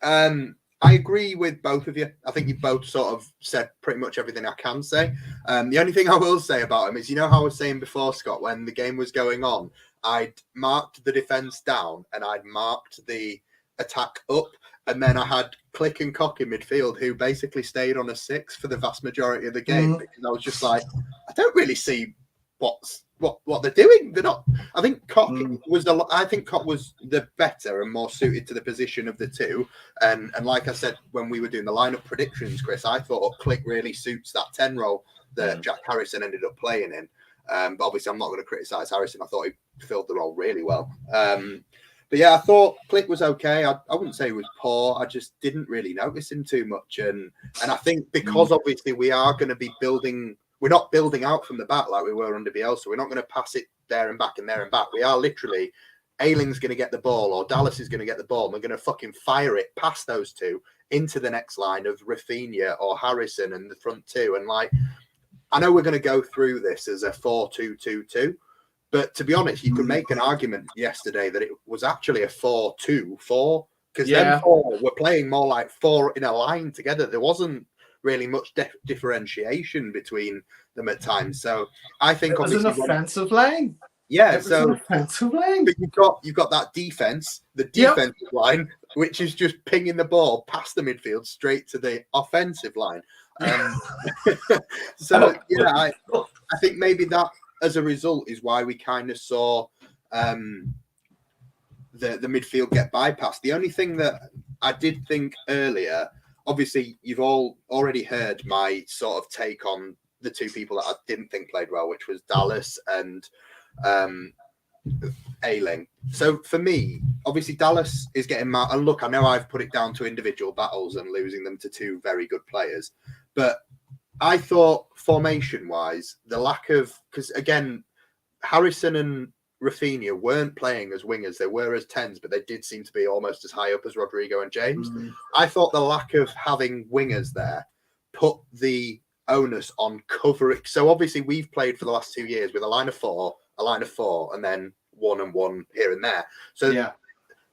I agree with both of you. I think you both sort of said pretty much everything I can say. The only thing I will say about him is, you know how I was saying before, Scott, when the game was going on, I'd marked the defence down and I'd marked the attack up. And then I had 𝐃𝐿 and 𝐶𝐂 in midfield, who basically stayed on a 6 for the vast majority of the game, because I was just like, I don't really see what they're doing. They're not. I think 𝐶𝐂 was the better and more suited to the position of the two. And like I said when we were doing the lineup predictions, Chris, I thought 𝐶𝐿 really suits that 10 role that Jack Harrison ended up playing in. But obviously, I'm not going to criticise Harrison. I thought he filled the role really well. But yeah, I thought 𝐶𝐿 was okay. I wouldn't say he was poor. I just didn't really notice him too much. And I think because obviously we are going to be building, we're not building out from the back like we were under Bielsa. We're not going to pass it there and back and there and back. We are literally, Ayling's going to get the ball or Dallas is going to get the ball. And we're going to fucking fire it past those two into the next line of Rafinha or Harrison and the front two. And like, I know we're going to go through this as a 4-2-2-2. But to be honest, you could make an argument yesterday that it was actually a 4-2-4, because them four were playing more like four in a line together. There wasn't really much differentiation between them at times. So I think it was an offensive line. Yeah, it was an offensive line. But you've got that defense, the defensive line, which is just pinging the ball past the midfield straight to the offensive line. So yeah, I think maybe that, as a result, is why we kind of saw the midfield get bypassed. The only thing that I did think earlier, obviously, you've all already heard my sort of take on the two people that I didn't think played well, which was Dallas and Ayling. So for me, obviously, Dallas is getting mad. And look, I know I've put it down to individual battles and losing them to two very good players, but I thought formation-wise, the lack of, because again, Harrison and Rafinha weren't playing as wingers; they were as 10s, but they did seem to be almost as high up as Rodrigo and James. I thought the lack of having wingers there put the onus on covering. So obviously, we've played for the last 2 years with a line of four, and then 1 and 1 here and there. So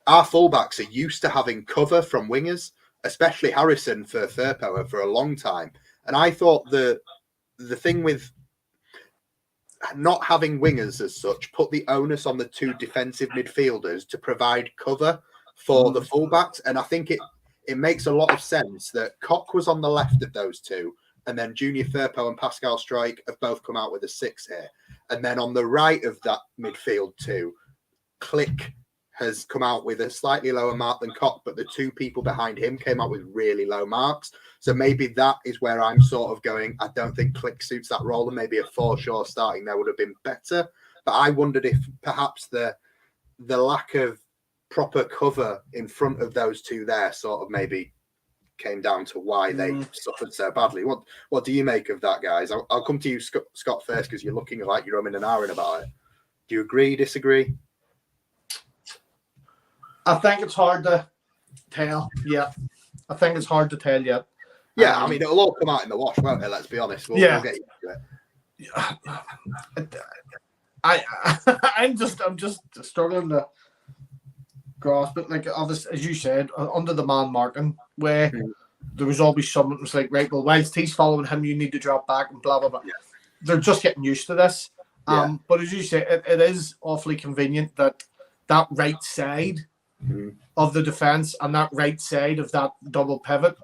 our fullbacks are used to having cover from wingers, especially Harrison for Firpo for a long time. And I thought the thing with not having wingers as such put the onus on the two defensive midfielders to provide cover for the fullbacks. And I think it makes a lot of sense that 𝐶𝐂 was on the left of those two, and then Junior Firpo and Pascal Struijk have both come out with a 6 here. And then on the right of that midfield two, 𝐶𝐿 has come out with a slightly lower mark than 𝐶𝐂, but the two people behind him came out with really low marks. So maybe that is where I'm sort of going, I don't think 𝐶𝐿 suits that role, and maybe a Forshaw starting there would have been better. But I wondered if perhaps the lack of proper cover in front of those two there sort of maybe came down to why they suffered so badly. What do you make of that, guys? I'll come to you, Scott, first, because you're looking like you're umming and ahhing about it. Do you agree, disagree? I think it's hard to tell. Yeah, I think it's hard to tell yet. Yeah, I mean, it'll all come out in the wash, won't it? Let's be honest. We'll get into it. I'm just struggling to grasp it. Like, obviously, as you said, under the man marking, where there was always someone who's like, right, well, whilst he's following him, you need to drop back and blah blah blah. Yeah. They're just getting used to this. But as you say, it is awfully convenient that right side of the defense and that right side of that double pivot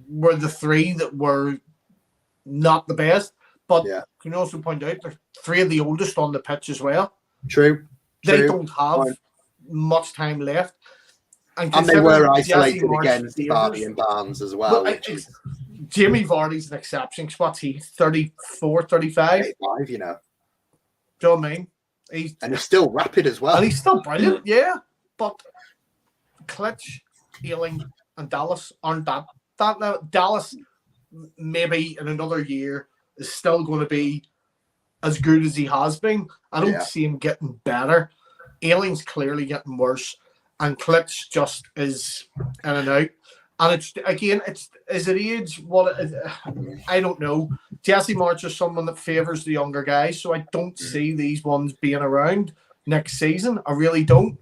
were the three that were not the best. But can you also point out they're three of the oldest on the pitch as well? True. They don't have much time left. And they were isolated against Vardy and Barnes as well. Jamie Vardy's an exception. What's he, 34, 35? 35, you know. Do you know what I mean? He's still rapid as well. And he's still brilliant, yeah. But 𝐶𝐿, Ayling, and Dallas aren't that now. Dallas, maybe in another year, is still going to be as good as he has been. I don't see him getting better. Ayling's clearly getting worse, and 𝐶𝐿 just is in and out. And is it age? I don't know. Jesse March is someone that favours the younger guys, so I don't see these ones being around next season. I really don't.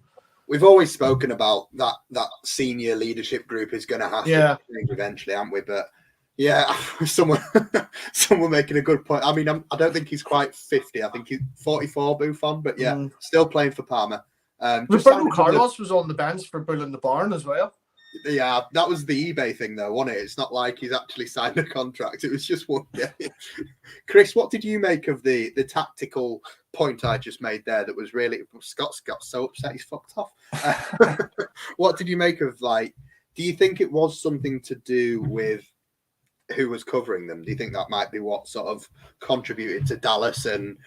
we've always spoken about that senior leadership group is going to have to change eventually, aren't we? But yeah, someone making a good point. I mean, I don't think he's quite 50. I think he's 44, Buffon, but yeah, still playing for Parma. Roberto Carlos was on the bench for Bull in the Barn as well. Yeah, that was the eBay thing, though, wasn't it? It's not like he's actually signed a contract. It was just one game. Chris, what did you make of the tactical point I just made there? That was really Scott's got so upset he's fucked off. What did you make of, like? Do you think it was something to do with who was covering them? Do you think that might be what sort of contributed to Dallas and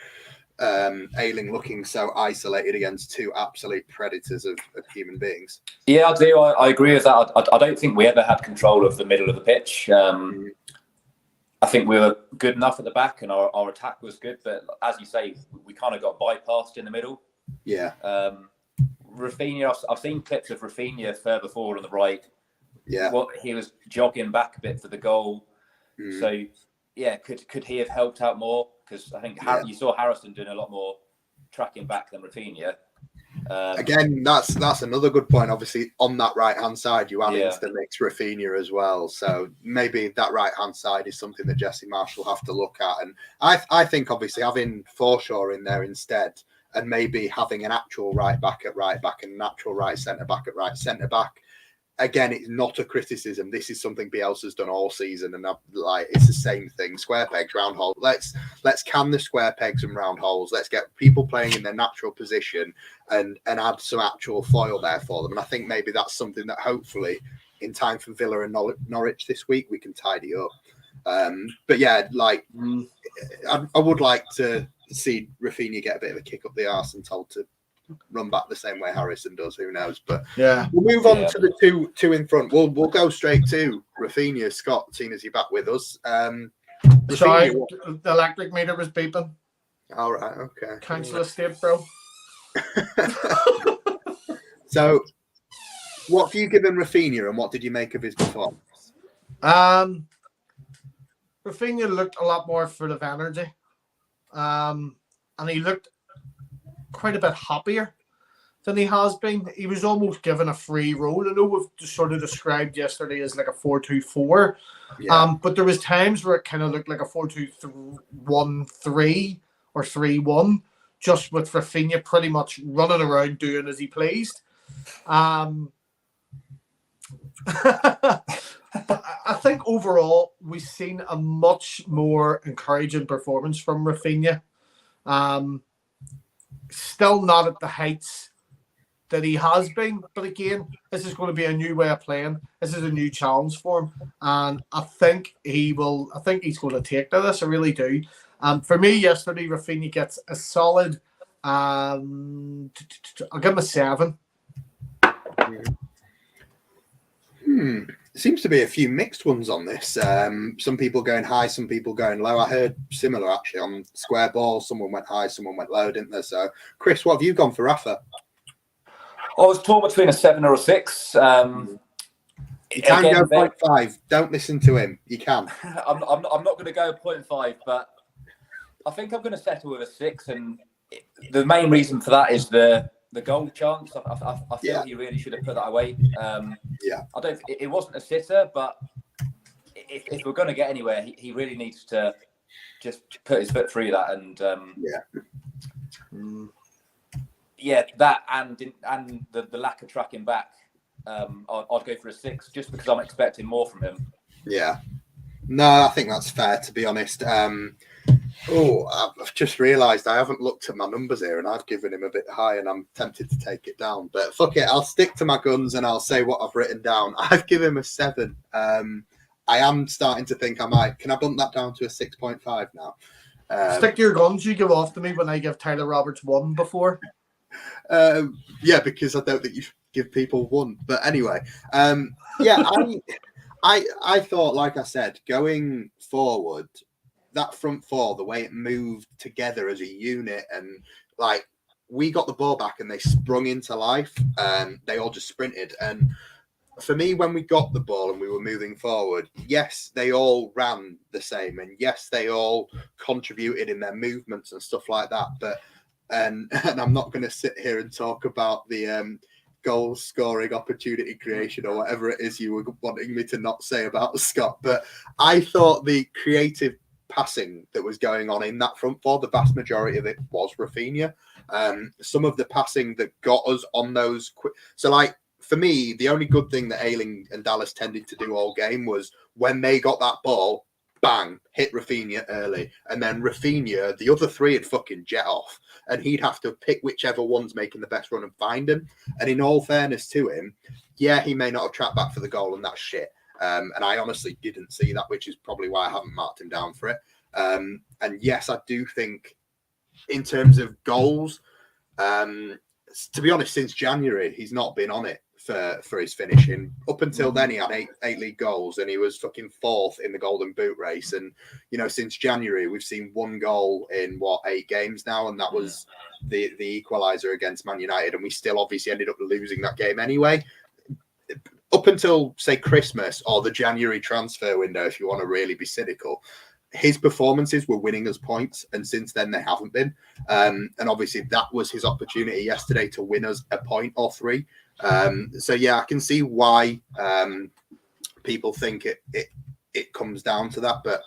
Ayling looking so isolated against two absolute predators of human beings? Yeah, I do. I agree with that. I don't think we ever had control of the middle of the pitch. I think we were good enough at the back and our attack was good, but as you say, we kind of got bypassed in the middle. Yeah. Rafinha, I've seen clips of Rafinha further forward on the right. Yeah. He was jogging back a bit for the goal. So yeah, could he have helped out more? Because I think you saw Harrison doing a lot more tracking back than Rafinha. Again, that's another good point. Obviously, on that right-hand side, you add into the mix Rafinha as well. So maybe that right-hand side is something that Jesse Marsh will have to look at. And I think, obviously, having Forshaw in there instead and maybe having an actual right-back at right-back and an actual right centre-back at right centre-back, again, it's not a criticism. This is something Bielsa's done all season, and it's the same thing. Square pegs, round holes. Let's can the square pegs and round holes. Let's get people playing in their natural position and add some actual foil there for them. And I think maybe that's something that hopefully, in time for Villa and Norwich this week, we can tidy up. But yeah, I would like to see Rafinha get a bit of a kick up the arse and told to run back the same way Harrison does. Who knows? But yeah, we'll move on to the two in front. We'll go straight to Rafinha. Scott, seeing as you're back with us. Sorry, the electric meter was beeping. All right, okay. Council estate, bro. So, what do you give him, Rafinha, and what did you make of his performance? Rafinha looked a lot more full of energy, and he looked quite a bit happier than he has been. He was almost given a free role. I know we've sort of described yesterday as like a 4-2-4, but there was times where it kind of looked like a 4-2-1-3 or 3-1, just with Rafinha pretty much running around doing as he pleased. But I think overall we've seen a much more encouraging performance from Rafinha. Still not at the heights that he has been, but again, this is going to be a new way of playing. This is a new challenge for him, and I think he will. I think he's going to take to this. I really do. For me, yesterday, Rafinha gets a solid. I'll give him a 7. Seems to be a few mixed ones on this. Some people going high, some people going low. I heard similar actually on Square Ball. Someone went high, someone went low, didn't there? So, Chris, what have you gone for Rafa? I was torn between a 7 or a 6. You can go 0.5. Don't listen to him. You can. I'm not going to go 0.5, but I think I'm going to settle with a 6. And the main reason for that is the goal chance. I feel he really should have put that away. I don't. It wasn't a sitter, but if we're going to get anywhere, he really needs to just put his foot through that. And that and the lack of tracking back. I'd go for a 6 just because I'm expecting more from him. Yeah. No, I think that's fair, to be honest. I've just realised I haven't looked at my numbers here, and I've given him a bit high, and I'm tempted to take it down. But fuck it, I'll stick to my guns, and I'll say what I've written down. I've given him a 7. I am starting to think I might. Can I bump that down to a 6.5 now? Stick to your guns. You give off to me when I give Tyler Roberts 1 before. Yeah, because I don't think you should give people 1. But anyway, I thought, like I said, going forward, that front four, the way it moved together as a unit, and like we got the ball back and they sprung into life, and they all just sprinted. And for me, when we got the ball and we were moving forward, yes, they all ran the same, and yes, they all contributed in their movements and stuff like that. But and I'm not going to sit here and talk about the goal scoring, opportunity creation, or whatever it is you were wanting me to not say about Scott. But I thought the creative passing that was going on in that front four, the vast majority of it was Raphinha. Some of the passing that got us on those quick. So, like, for me, the only good thing that Ayling and Dallas tended to do all game was when they got that ball, bang, hit Raphinha early. And then Raphinha, the other three would fucking jet off. And he'd have to pick whichever one's making the best run and find him. And in all fairness to him, yeah, he may not have tracked back for the goal, and that's shit. And I honestly didn't see that, which is probably why I haven't marked him down for it. And yes, I do think in terms of goals, to be honest, since January, he's not been on it for his finishing. Up until then, he had eight league goals, and he was fucking fourth in the Golden Boot race. And, you know, since January, we've seen 1 goal in, 8 games now, and that was the equaliser against Man United, and we still obviously ended up losing that game anyway. Up until, say, Christmas or the January transfer window, if you want to really be cynical, his performances were winning us points, and since then they haven't been. And obviously that was his opportunity yesterday to win us a point or 3. So yeah, I can see why people think it comes down to that, but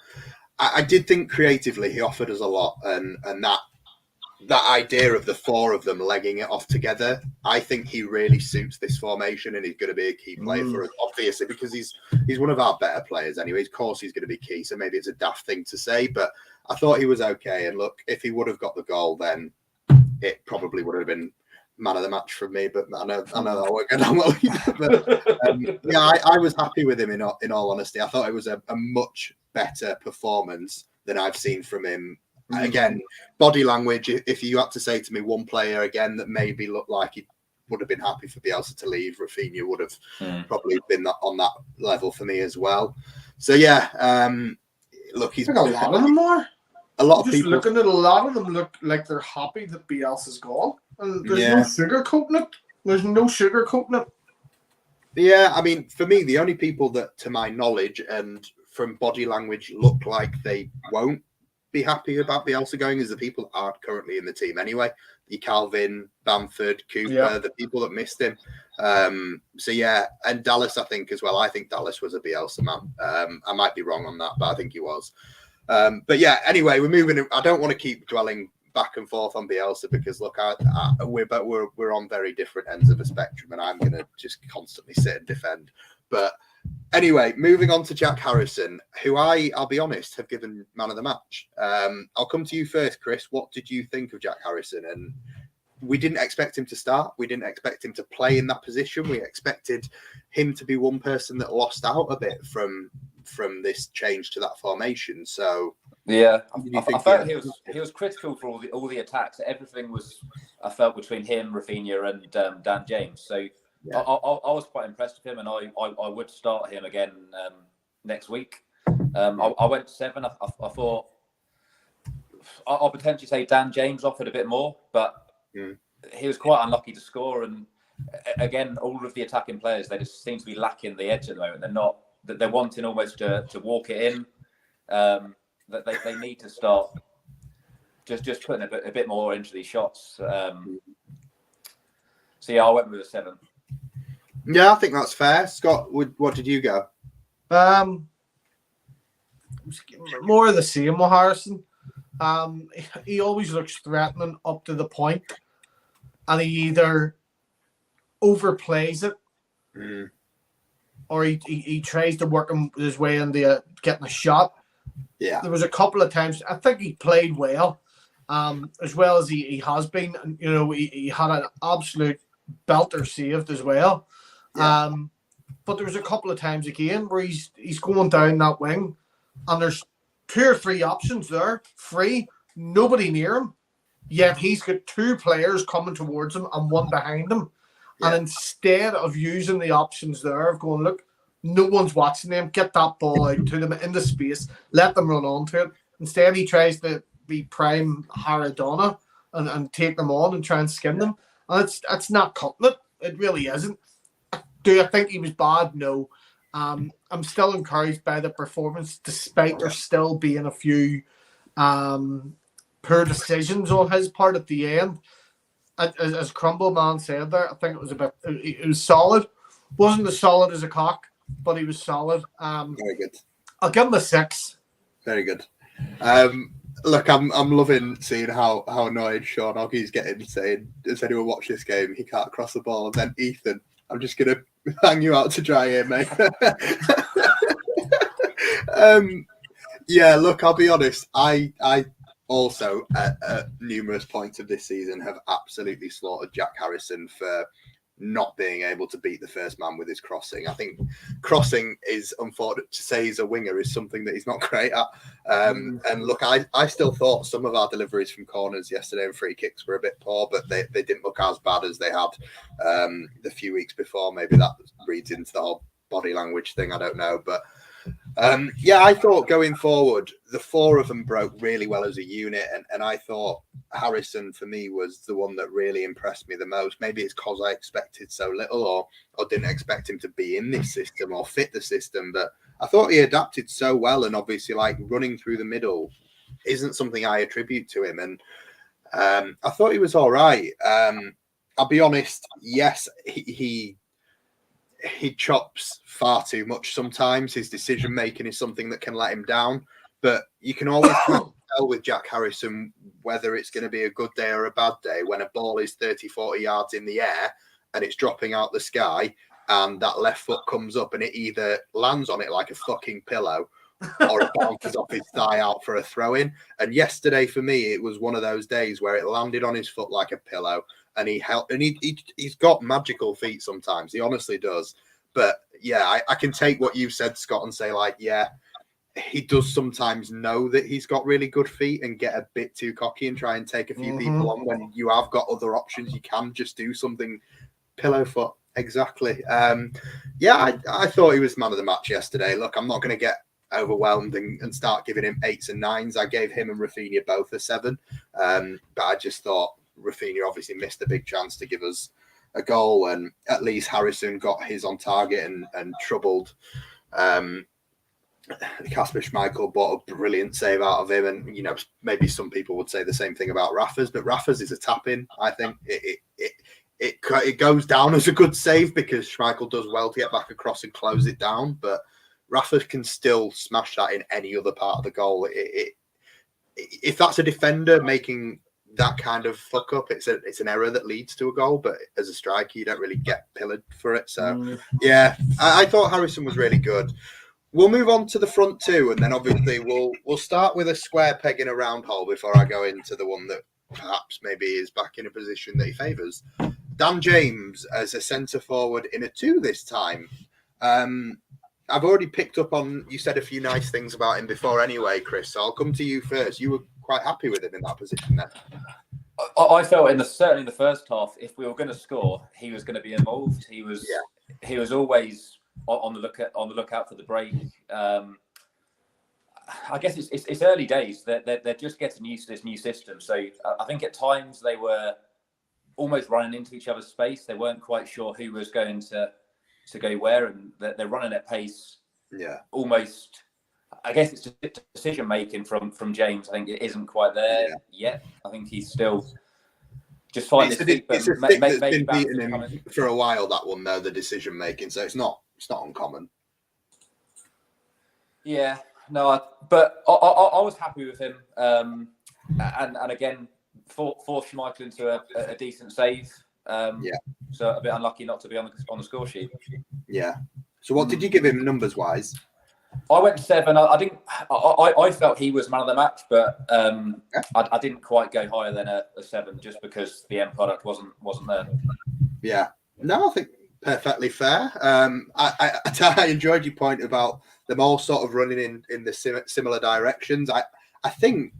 I did think creatively he offered us a lot, and that idea of the 4 of them legging it off together, I think he really suits this formation, and he's going to be a key player for us, obviously, because he's one of our better players anyway. Of course, he's going to be key, so maybe it's a daft thing to say, but I thought he was okay. And look, if he would have got the goal, then it probably would have been man of the match from me. But I know that won't go down well either. But yeah, I was happy with him in all honesty. I thought it was a much better performance than I've seen from him. Again, body language, if you had to say to me one player again that maybe looked like he would have been happy for Bielsa to leave, Raphinha would have probably been on that level for me as well. So yeah, look, he's I think a lot of them are. A lot of just people looking at a lot of them look like they're happy that Bielsa's gone, and there's no sugarcoating it. There's no sugarcoating it. Yeah, I mean, for me, the only people that, to my knowledge and from body language, look like they won't be happy about Bielsa going is the people that aren't currently in the team anyway. Calvin, Bamford, Cooper, the people that missed him. So yeah, and Dallas, I think as well. I think Dallas was a Bielsa man. I might be wrong on that, but I think he was. But yeah, anyway, we're moving. I don't want to keep dwelling back and forth on Bielsa because look, we're on very different ends of a spectrum, and I'm going to just constantly sit and defend. But anyway, moving on to Jack Harrison, who I'll be honest, have given man of the match. I'll come to you first, Chris. What did you think of Jack Harrison? And we didn't expect him to start. We didn't expect him to play in that position. We expected him to be one person that lost out a bit from this change to that formation. So yeah, I felt he was critical for all the attacks. Everything was, I felt, between him, Raphinha, and Dan James. So. Yeah. I was quite impressed with him, and I would start him again next week. I went 7. I thought I'll potentially say Dan James offered a bit more, but he was quite unlucky to score. And again, all of the attacking players, they just seem to be lacking the edge at the moment. They're wanting almost to walk it in. That they need to start just putting a bit more into these shots. So yeah, I went with a 7. Yeah, I think that's fair. Scott, what did you go? More of the same with Harrison. He always looks threatening up to the point, and he either overplays it or he tries to work his way into getting a shot. Yeah, there was a couple of times I think he played well as he has been. You know, he had an absolute belter saved as well. Yeah. But there was a couple of times again where he's going down that wing, and there's 2 or 3 options there, free, nobody near him. Yet he's got 2 players coming towards him and 1 behind him. Yeah. And instead of using the options there of going, look, no one's watching them, get that ball out to them into space, let them run onto it. Instead, he tries to be prime Maradona and take them on and try and skin them. And it's not cutting it. It really isn't. Do I think he was bad? No. I'm still encouraged by the performance, despite there still being a few poor decisions on his part at the end. as Crumble Man said there, I think it was it was solid. Wasn't as solid as a cock, but he was solid. Very good. I'll give him a 6. Very good. Look, I'm loving seeing how annoyed Sean Oggy's getting, saying, "Does anyone watch this game? He can't cross the ball." And then Ethan, I'm just gonna hang you out to dry here, mate. Yeah, look, I'll be honest. I also at numerous points of this season have absolutely slaughtered Jack Harrison for not being able to beat the first man with his crossing. I think crossing is, unfortunate to say he's a winger, is something that he's not great at. And look, I still thought some of our deliveries from corners yesterday and free kicks were a bit poor, but they didn't look as bad as they had the few weeks before. Maybe that reads into the whole body language thing, I don't know. But yeah, I thought going forward, the four of them broke really well as a unit. And I thought Harrison, for me, was the one that really impressed me the most. Maybe it's because I expected so little or didn't expect him to be in this system or fit the system. But I thought he adapted so well. And obviously, like, running through the middle isn't something I attribute to him. And I thought he was all right. I'll be honest. Yes, he chops far too much sometimes. His decision making is something that can let him down. But you can always tell with Jack Harrison whether it's going to be a good day or a bad day when a ball is 30, 40 yards in the air and it's dropping out the sky and that left foot comes up and it either lands on it like a fucking pillow or it bounces off his thigh out for a throw-in. And yesterday, for me, it was one of those days where it landed on his foot like a pillow. And he's got magical feet sometimes. He honestly does. But yeah, I can take what you've said, Scott, and say, like, yeah, he does sometimes know that he's got really good feet and get a bit too cocky and try and take a few people on when you have got other options. You can just do something pillow foot. Exactly. Yeah, I thought he was man of the match yesterday. Look, I'm not going to get overwhelmed and start giving him 8s and 9s. I gave him and Rafinha both a 7. But I just thought Rafinha obviously missed a big chance to give us a goal, and at least Harrison got his on target and troubled 𝐃𝐎𝐖𝐍𝐋𝐄 bought a brilliant save out of him. And, you know, maybe some people would say the same thing about Rafa's, but Rafa's is a tap-in. I think it goes down as a good save because Schmeichel does well to get back across and close it down, but Rafa can still smash that in any other part of the goal. If that's a defender making that kind of fuck up, it's an error that leads to a goal, but as a striker you don't really get pillared for it. So yeah, I thought Harrison was really good. We'll move on to the front two, and then obviously we'll start with a square peg in a round hole before I go into the one that perhaps maybe is back in a position that he favours. Dan James as a centre forward in a 2 this time. I've already picked up on, you said a few nice things about him before anyway, Chris, so I'll come to you first. You were quite happy with him in that position then? I felt certainly in the first half, if we were going to score, he was going to be involved. He was always on the lookout for the break. I guess it's early days. They're just getting used to this new system. So I think at times they were almost running into each other's space. They weren't quite sure who was going to go where, and they're running at pace. Yeah, almost. I guess it's just decision making from James. I think it isn't quite there yet. I think he's still just finding his feet. It's a stick that's been beating him for a while, that one, though, the decision making. So it's not uncommon. Yeah, no, but I was happy with him. And again, forced Schmeichel into a decent save. So a bit unlucky not to be on the score sheet. Yeah. So what did you give him numbers wise? I went 7. I felt he was man of the match, but I didn't quite go higher than a 7 just because the end product wasn't there. Yeah. No, I think perfectly fair. I enjoyed your point about them all sort of running in the similar directions. I think,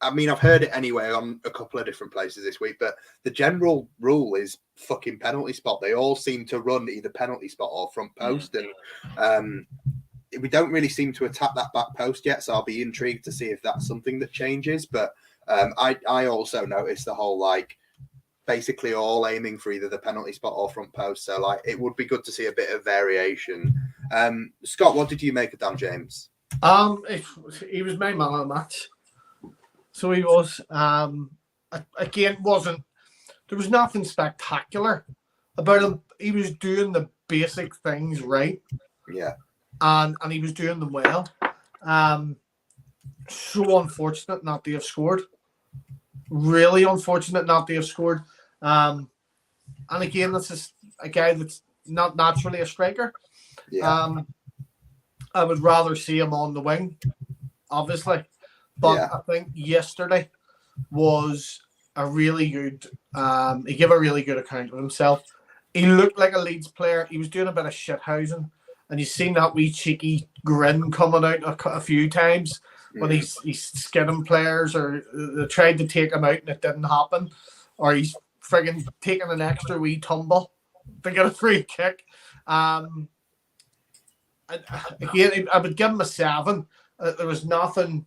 I mean, I've heard it anyway on a couple of different places this week, but the general rule is fucking penalty spot. They all seem to run either penalty spot or front post, and we don't really seem to attack that back post yet. So I'll be intrigued to see if that's something that changes. But I also noticed the whole, like, basically all aiming for either the penalty spot or front post. So, like, it would be good to see a bit of variation. Scott, what did you make of Dan James? He was my man of the match. So he was. Again, there was nothing spectacular about him. He was doing the basic things right. Yeah. And he was doing them well. So unfortunate not to have scored. Really unfortunate not to have scored. And again, this is a guy that's not naturally a striker. Yeah. I would rather see him on the wing, obviously. But I think yesterday was a really good, he gave a really good account of himself. He looked like a Leeds player. He was doing a bit of shithousing. And you've seen that wee cheeky grin coming out a few times when he's skidding players, or they tried to take him out and it didn't happen. Or he's frigging taking an extra wee tumble to get a free kick. Again, I would give him a 7. There was nothing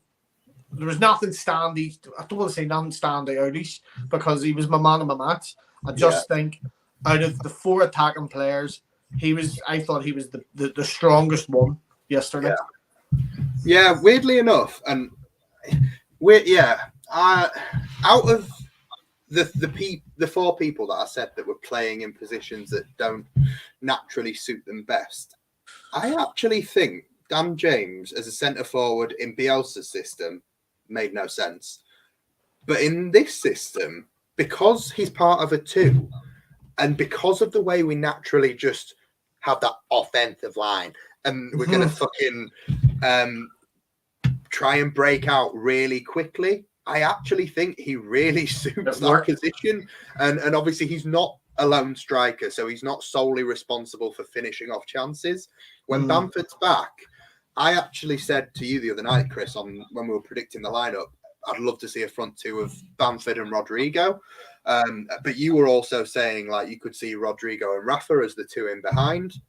standy. I don't want to say nothing standy outish because he was my man of my match. I just think out of the 4 attacking players, I thought he was the strongest one yesterday. Yeah, weirdly enough, and out of the 4 people that I said that were playing in positions that don't naturally suit them best, I actually think Dan James as a centre forward in Bielsa's system made no sense. But in this system, because he's part of a 2, and because of the way we naturally just have that offensive line, and we're going to fucking try and break out really quickly, I actually think he really suits that position. And obviously he's not a lone striker, so he's not solely responsible for finishing off chances. When Bamford's back, I actually said to you the other night, Chris, when we were predicting the lineup, I'd love to see a front 2 of Bamford and Rodrigo. But you were also saying like you could see Rodrigo and Rafa as the 2 in behind.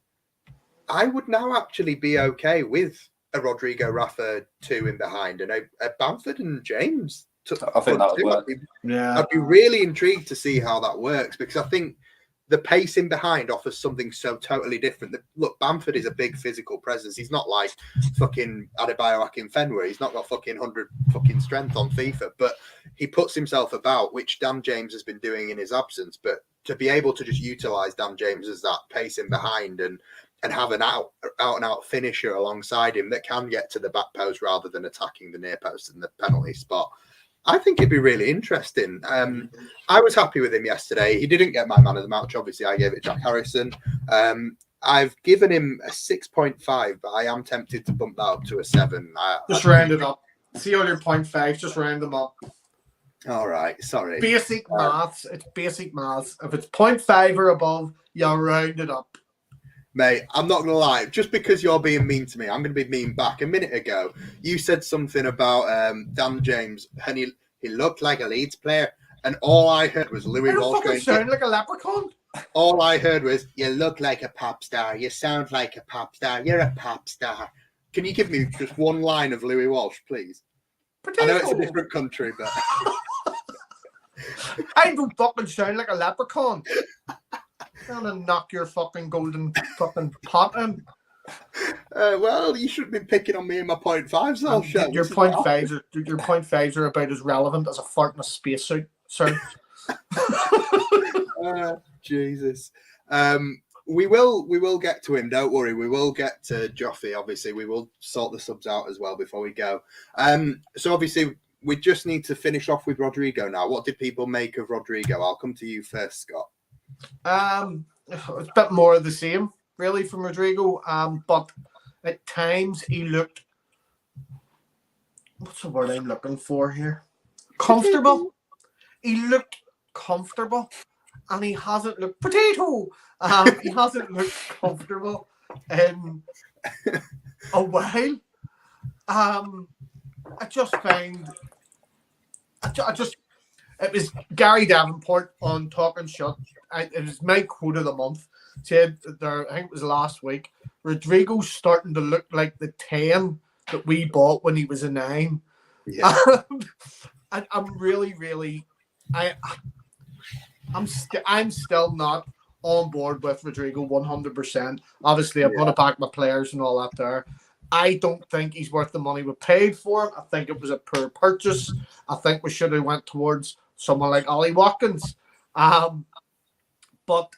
I would now actually be okay with a Rodrigo Rafa 2 in behind and a Bamford and James. I think that would work. I'd be really intrigued to see how that works, because I think the pace in behind offers something so totally different. Look, Bamford is a big physical presence. He's not like fucking Adebayo Akinfenwa. He's not got fucking 100 fucking strength on FIFA, but he puts himself about, which Dan James has been doing in his absence. But to be able to just utilize Dan James as that pace in behind and have an out and out finisher alongside him that can get to the back post rather than attacking the near post and the penalty spot, I think it'd be really interesting. I was happy with him yesterday. He didn't get my man of the match. Obviously, I gave it Jack Harrison. I've given him a 6.5, but I am tempted to bump that up to a 7. Just round it up. See all your 0.5, just round them up. All right, sorry. Basic maths. It's basic maths. If it's 0.5 or above, you round it up. Mate, I'm not going to lie. Just because you're being mean to me, I'm going to be mean back. A minute ago, you said something about Dan James, and he looked like a Leeds player, and all I heard was Louis Walsh going... sound like a leprechaun? All I heard was, you look like a pop star, you sound like a pop star, you're a pop star. Can you give me just one line of Louis Walsh, please? Potato. I know it's a different country, but... I don't fucking sound like a leprechaun. I'm gonna knock your fucking golden fucking pot in. Well, you shouldn't be picking on me and my 0.5s, though. Your 0.5s are about as relevant as a fart in a spacesuit, sir. Jesus. We will get to him. Don't worry. We will get to Joffrey. Obviously, we will sort the subs out as well before we go. So obviously, we just need to finish off with Rodrigo now. What did people make of Rodrigo? I'll come to you first, Scott. It's a bit more of the same, really, from Rodrigo. But at times he looked, what's the word I'm looking for here? Comfortable. He looked comfortable, and he hasn't looked potato. He hasn't looked comfortable in a while. I just find, it was Gary Davenport on Talking Shut. It was my quote of the month. Said there, I think it was last week, Rodrigo's starting to look like the 10 that we bought when he was a 9. Yeah. I'm really, I'm still not on board with Rodrigo 100%. Obviously, I've got to back my players and all that there. I don't think he's worth the money we paid for him. I think it was a poor purchase. I think we should have went towards someone like Ollie Watkins. But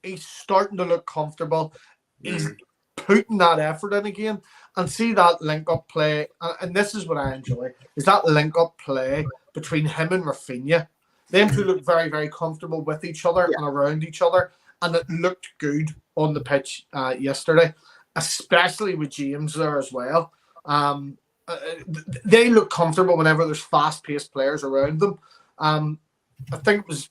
he's starting to look comfortable. He's putting that effort in again, and see that link-up play. And this is what I enjoy, is that link-up play between him and Rafinha. Them two look very, very comfortable with each other and around each other, and it looked good on the pitch yesterday, especially with James there as well. They look comfortable whenever there's fast-paced players around them. I think it was,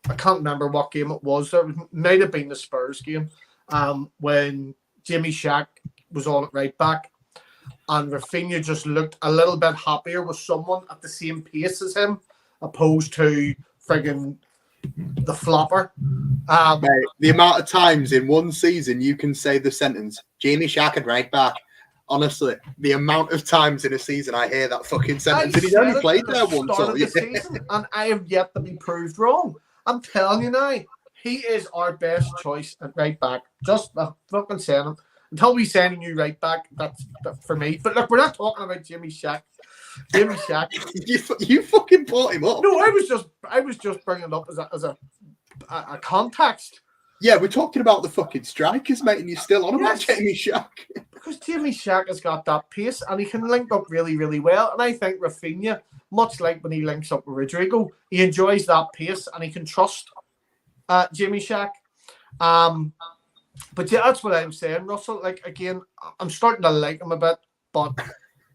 I can't remember what game it was. It might have been the Spurs game when Jimmy Shack was on at right back, and Rafinha just looked a little bit happier with someone at the same pace as him, opposed to friggin' the flopper. Mate, the amount of times in one season you can say the sentence, Jamie Shack at right back. Honestly, the amount of times in a season I hear that fucking sentence, and he's only played there once all year. Season, and I have yet to be proved wrong. I'm telling you now, he is our best choice at right back. Just fucking saying it. Until we send a new right back, that's for me. But look, we're not talking about Jimmy Shack. Jimmy Shack. you fucking brought him up. No, I was just bringing it up as a context. Yeah, we're talking about the fucking strikers, mate, and you're still on about Jamie Shack. Because Jamie Shack has got that pace and he can link up really, really well. And I think Rafinha, much like when he links up with Rodrigo, he enjoys that pace and he can trust Jamie Shack. But yeah, that's what I'm saying, Russell. Like, again, I'm starting to like him a bit, but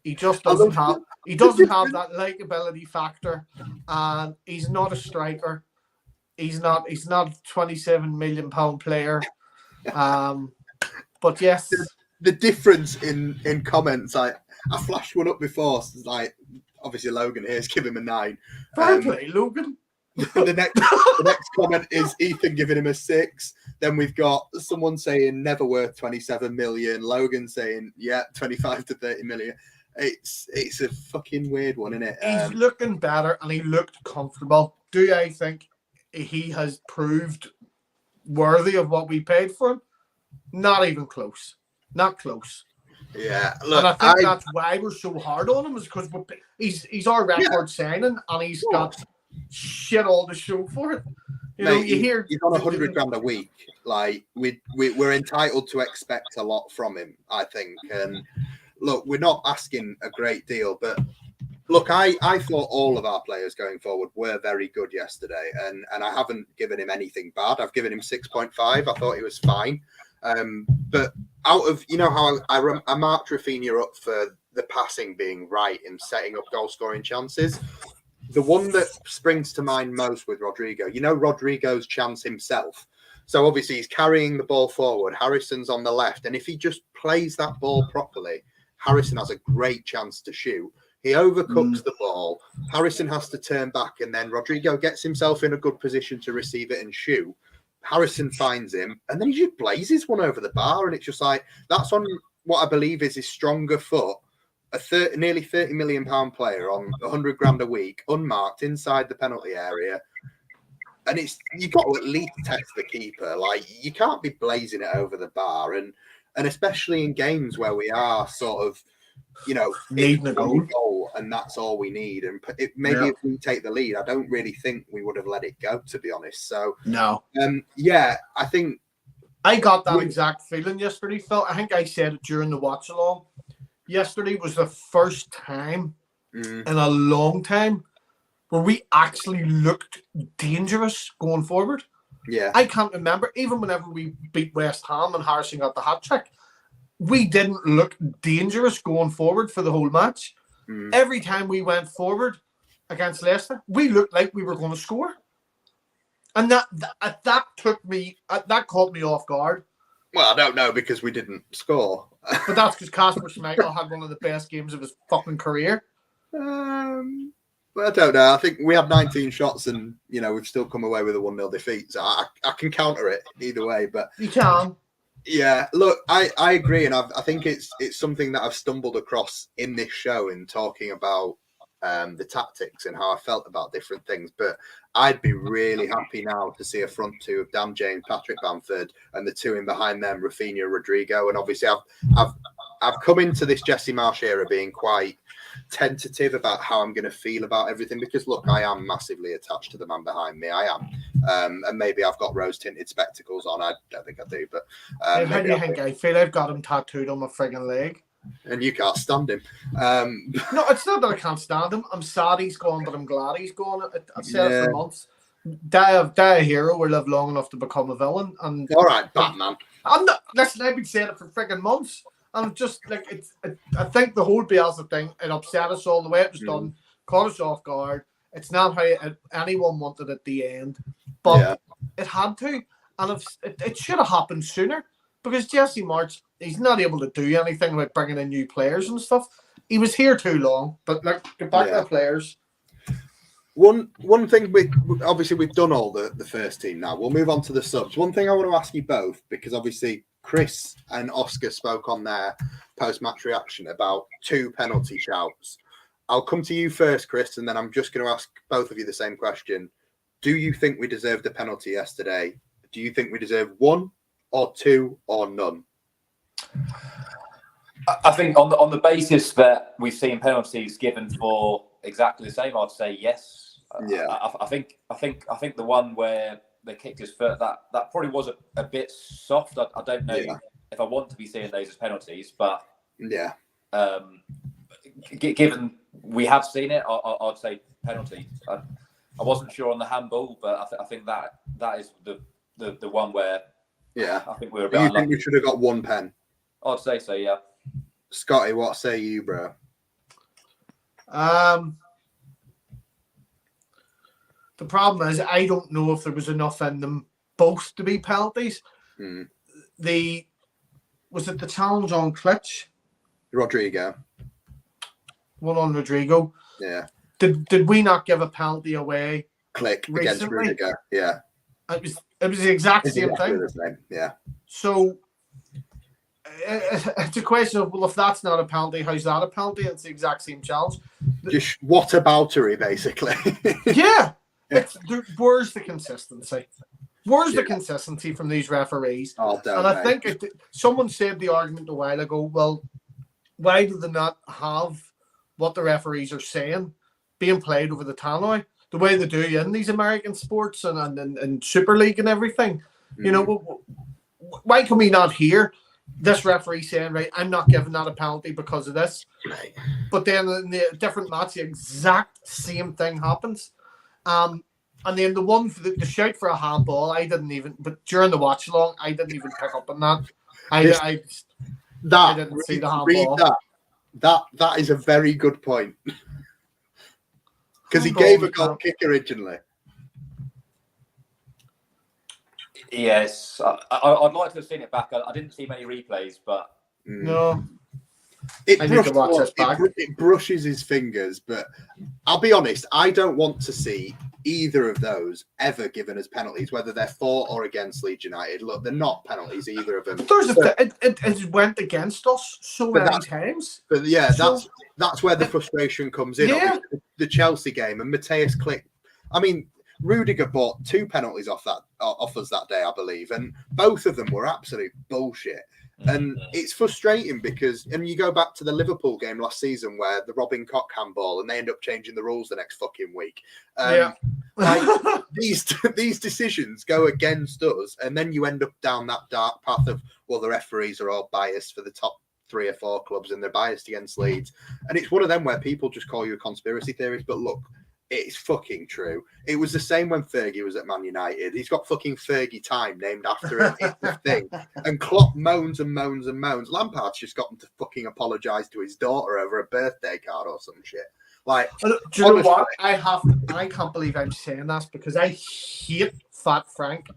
he just doesn't have that likability factor, and he's not a striker. He's not a £27 million player. But yes, the difference in comments, I flashed one up before. So it's like, obviously Logan here is give him a 9. Fair play, Logan. The next comment is Ethan giving him a 6. Then we've got someone saying never worth 27 million. Logan saying 25 to 30 million. It's a fucking weird one, isn't it? He's looking better and he looked comfortable. Do I think he has proved worthy of what we paid for him? Not even close. Not close. Yeah, look, and I think that's why we're so hard on him, is because he's our record signing and he's got shit all to show for it. You know, you hear he's on $100,000 a week. Like we're entitled to expect a lot from him, I think. And look, we're not asking a great deal, but look, I thought all of our players going forward were very good yesterday, and I haven't given him anything bad. I've given him 6.5. I thought he was fine. But out of, you know how I marked Rafinha up for the passing being right and setting up goal scoring chances. The one that springs to mind most with Rodrigo, you know, Rodrigo's chance himself. So obviously he's carrying the ball forward. Harrison's on the left. And if he just plays that ball properly, Harrison has a great chance to shoot. He overcooks the ball. Harrison has to turn back, and then Rodrigo gets himself in a good position to receive it and shoot. Harrison finds him, and then he just blazes one over the bar. And it's just like, that's on what I believe is his stronger foot. Nearly £30 million player on $100,000 a week, unmarked inside the penalty area. And you've got to at least test the keeper. Like, you can't be blazing it over the bar. And especially in games where we are sort of, you know, needing a goal, and that's all we need. And if we take the lead, I don't really think we would have let it go, to be honest. So no, I think I got that exact feeling yesterday, Phil. I think I said it during the watch along. Yesterday was the first time in a long time where we actually looked dangerous going forward. Yeah, I can't remember, even whenever we beat West Ham and Harrison got the hat trick, we didn't look dangerous going forward for the whole match. Every time we went forward against Leicester, we looked like we were going to score. And that caught me off guard. Well, I don't know, because we didn't score. But that's because Kasper Schmeichel had one of the best games of his fucking career. Well, I don't know. I think we had 19 shots and, you know, we've still come away with a 1-0 defeat. So I can counter it either way. But you can. Yeah, look, I agree. And I think it's something that I've stumbled across in this show in talking about the tactics and how I felt about different things. But I'd be really happy now to see a front two of Dan James, Patrick Bamford, and the two in behind them, Rafinha, Rodrigo. And obviously I've come into this Jesse Marsch era being quite tentative about how I'm going to feel about everything because, look, I am massively attached to the man behind me. I am. And maybe I've got rose-tinted spectacles on. I don't think I do, but... how do you think I feel? I've got him tattooed on my frigging leg. And you can't stand him. No, it's not that I can't stand him. I'm sad he's gone, but I'm glad he's gone. I've said it for months. Die a hero or live long enough to become a villain. And all right, Batman. I'm not. Listen, I've been saying it for frigging months. And just like I think the whole Bielsa thing, it upset us all the way it was done, caught us off guard. It's not how anyone wanted at the end, but it had to, and it should have happened sooner because Jesse March, he's not able to do anything about bringing in new players and stuff. He was here too long, but like get back to the players. One thing obviously we've done all the first team now. We'll move on to the subs. One thing I want to ask you both, because obviously Chris and Oscar spoke on their post-match reaction about 2 penalty shouts. I'll come to you first, Chris, and then I'm just going to ask both of you the same question. Do you think we deserved a penalty yesterday? Do you think we deserve 1 or 2 or none? I think on the basis that we've seen penalties given for exactly the same, I'd say yes. Yeah. I think the one where they kicked his foot, that probably was a bit soft. I don't know if I want to be seeing those as penalties, but given we have seen it, I'd say penalty. I wasn't sure on the handball, but I think that is the one where I think we were a bit you unlucky. think we should have got 1 pen? I'd say so, yeah. Scotty, what say you, bro? The problem is I don't know if there was enough in them both to be penalties. Was it the challenge on Klitsch? Rodrigo. One on Rodrigo. Yeah. Did we not give a penalty away? Click recently? Against Rudiger. Yeah. It was the exact same thing. Yeah. So it's a question of, well, if that's not a penalty, how's that a penalty? It's the exact same challenge. Just whataboutery, basically. Where's the consistency? Where's the consistency from these referees? I think someone said the argument a while ago, well, why do they not have what the referees are saying being played over the tannoy the way they do in these American sports and Super League and everything? You know, why can we not hear this referee saying, right, I'm not giving that a penalty because of this? Right. But then in the different match, the exact same thing happens. And then the shout for a handball, but during the watch along, I didn't even pick up on that. I didn't see the handball. That is a very good point. Because he gave a goal kick originally. Yes, I'd like to have seen it back. I didn't see many replays, but no. It brushes his fingers, but I'll be honest, I don't want to see either of those ever given as penalties, whether they're for or against Leeds United. Look, they're not penalties, either of them. But it went against us so many times. But that's where the frustration comes in. Yeah. The Chelsea game and Mateus Click. I mean, Rudiger bought 2 penalties off us that day, I believe, and both of them were absolute bullshit. And it's frustrating because, and you go back to the Liverpool game last season where the Robin Koch handball, and they end up changing the rules the next fucking week. Like these decisions go against us, and then you end up down that dark path of, well, the referees are all biased for the top 3 or 4 clubs, and they're biased against Leeds. And it's one of them where people just call you a conspiracy theorist, but look, it's fucking true. It was the same when Fergie was at Man United. He's got fucking Fergie time named after him. It's the thing. And Klopp moans and moans and moans. Lampard's just got him to fucking apologise to his daughter over a birthday card or some shit. Like, do you know what? I can't believe I'm saying this because I hate Fat Frank,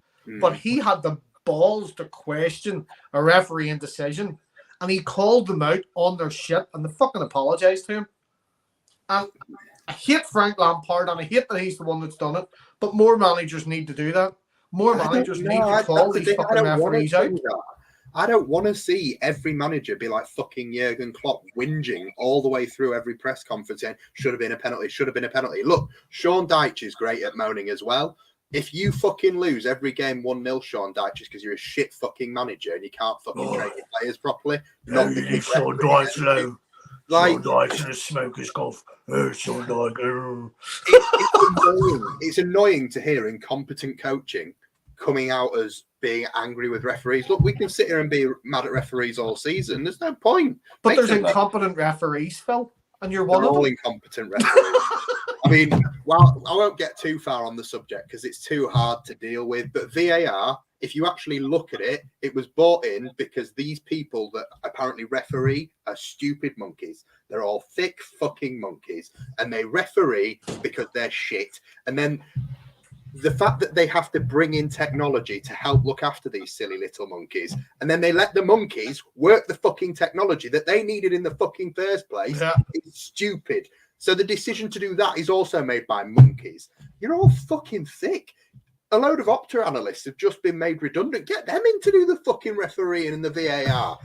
but he had the balls to question a refereeing decision, and he called them out on their shit, and they fucking apologised to him. And I hate Frank Lampard, and I hate that he's the one that's done it. But more managers need to do that. More managers need to call these fucking referees out. I don't want to see every manager be like fucking Jurgen Klopp whinging all the way through every press conference saying, should have been a penalty, should have been a penalty. Look, Sean Dyche is great at moaning as well. If you fucking lose every game 1-0, Sean Dyche, just because you're a shit fucking manager and you can't fucking train your players proproperly, Sean Dyche, Like, so nice in a smoker's golf. So nice. It's annoying to hear incompetent coaching coming out as being angry with referees. Look, we can sit here and be mad at referees all season. There's no point. But there's incompetent referees, Phil, and you're one of them. All incompetent referees. I mean, well, I won't get too far on the subject because it's too hard to deal with. But VAR, if you actually look at it, it was brought in because these people that apparently referee are stupid monkeys. They're all thick fucking monkeys, and they referee because they're shit. And then the fact that they have to bring in technology to help look after these silly little monkeys, and then they let the monkeys work the fucking technology that they needed in the fucking first place, is stupid. So the decision to do that is also made by monkeys. You're all fucking thick. A load of Opta analysts have just been made redundant. Get them in to do the fucking refereeing and the VAR.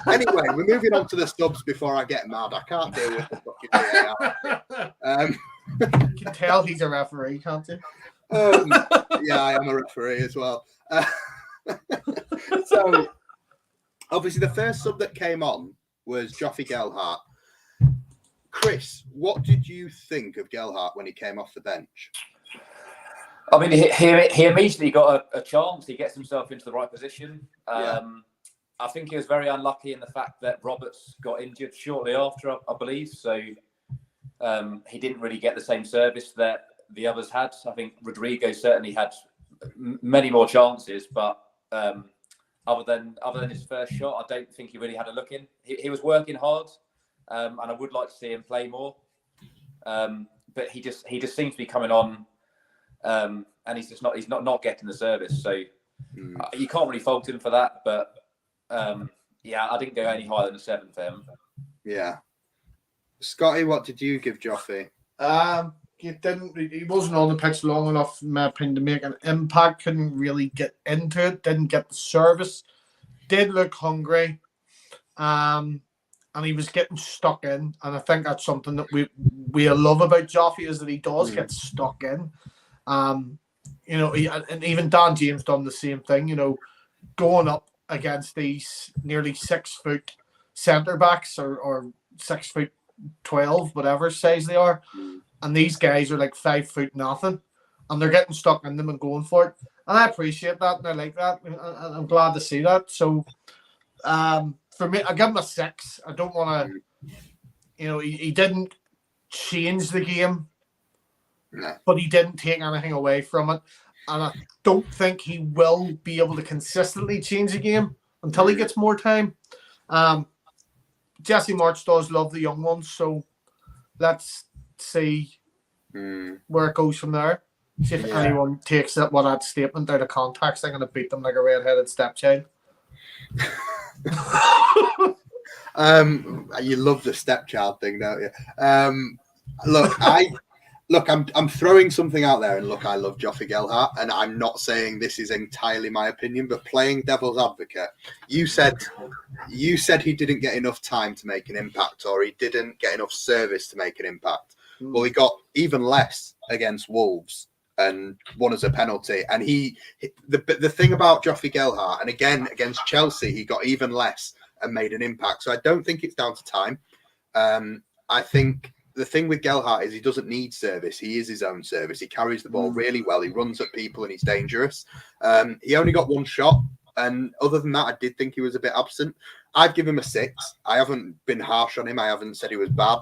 Anyway, we're moving on to the subs before I get mad. I can't deal with the fucking VAR. You can tell he's a referee, can't you? Yeah, I am a referee as well. So, obviously, the first sub that came on was 𝐃𝐎𝐓𝐁𝐃. Chris, what did you think of 𝐃𝐎𝐓𝐁 when he came off the bench? I mean, he immediately got a chance. He gets himself into the right position. I think he was very unlucky in the fact that Roberts got injured shortly after, I believe. So he didn't really get the same service that the others had. I think Rodrigo certainly had many more chances, but other than his first shot, I don't think he really had a look in. He was working hard, and I would like to see him play more. But he just seems to be coming on, and he's not getting the service. So you can't really fault him for that. But yeah, I didn't go any higher than a 7 for him. Yeah, Scotty, what did you give Joffy? He wasn't on the pitch long enough, in my opinion, to make an impact. Couldn't really get into it. Didn't get the service. Did look hungry, and he was getting stuck in. And I think that's something that we love about Joffy, is that he does get stuck in. You know, and even Dan James done the same thing. You know, going up against these nearly 6 foot centre backs or 6'12", whatever size they are. And these guys are like 5 foot nothing, and they're getting stuck in them and going for it. And I appreciate that, and I like that, and I'm glad to see that. So, for me, I give him a 6. I don't want to, you know, he didn't change the game, but he didn't take anything away from it. And I don't think he will be able to consistently change the game until he gets more time. Jesse March does love the young ones, so let's see where it goes from there. See if anyone takes that statement out of context. I'm going to beat them like a red-headed stepchild. You love the stepchild thing, don't you? Look, I'm throwing something out there, and look, I love 𝐃𝐎𝐓𝐁, and I'm not saying this is entirely my opinion, but playing devil's advocate, you said he didn't get enough time to make an impact, or he didn't get enough service to make an impact. Well, he got even less against Wolves and won as a penalty. And the thing about 𝐃𝐎𝐓𝐁, and again against Chelsea, he got even less and made an impact. So I don't think it's down to time. I think the thing with 𝐃𝐎𝐂 is he doesn't need service. He is his own service. He carries the ball really well. He runs at people and he's dangerous. He only got 1 shot. And other than that, I did think he was a bit absent. I'd give him a 6. I haven't been harsh on him. I haven't said he was bad.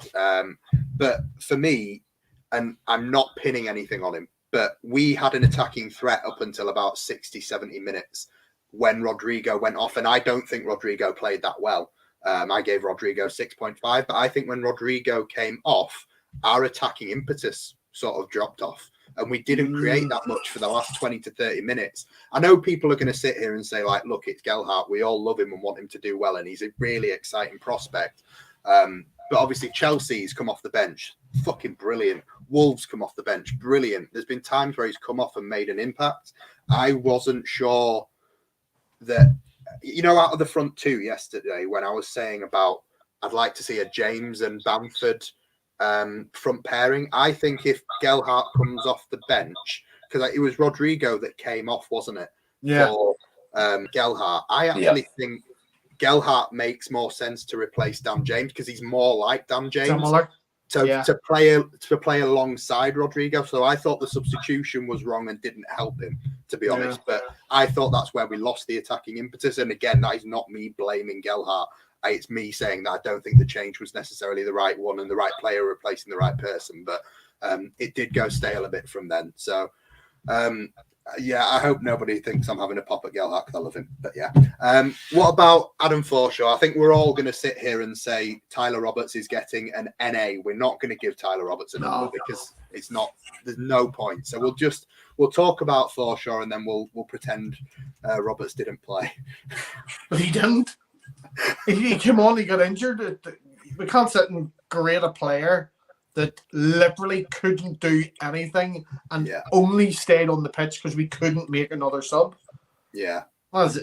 But for me, and I'm not pinning anything on him, but we had an attacking threat up until about 60, 70 minutes when Rodrigo went off. And I don't think Rodrigo played that well. I gave Rodrigo 6.5, but I think when Rodrigo came off, our attacking impetus sort of dropped off. And we didn't create that much for the last 20 to 30 minutes. I know people are going to sit here and say, like, look, it's 𝐃𝐎𝐂. We all love him and want him to do well, and he's a really exciting prospect. But obviously, Chelsea's come off the bench. Fucking brilliant. Wolves come off the bench. Brilliant. There's been times where he's come off and made an impact. I wasn't sure that, you know, out of the front two yesterday, when I was saying about I'd like to see a James and Bamford front pairing. I think if 𝐃𝐎𝐂 comes off the bench, because it was Rodrigo that came off, wasn't it? Yeah. For 𝐃𝐎𝐂. I actually think 𝐾𝐄 makes more sense to replace Dan James because he's more like Dan James. Similar. To play alongside Rodrigo. So I thought the substitution was wrong and didn't help him, to be honest. But I thought that's where we lost the attacking impetus. And again, that is not me blaming 𝐾𝐄. It's me saying that I don't think the change was necessarily the right one and the right player replacing the right person. But it did go stale a bit from then. So I hope nobody thinks I'm having a pop at 𝐾𝐄 because I love him. But yeah. What about Adam Forshaw? I think we're all going to sit here and say Tyler Roberts is getting an NA. We're not going to give Tyler Roberts a number because it's not. There's no point. So we'll talk about Forshaw and then we'll pretend Roberts didn't play. But he didn't. He came on. He got injured. We can't sit and grade a player that literally couldn't do anything and only stayed on the pitch because we couldn't make another sub. Yeah.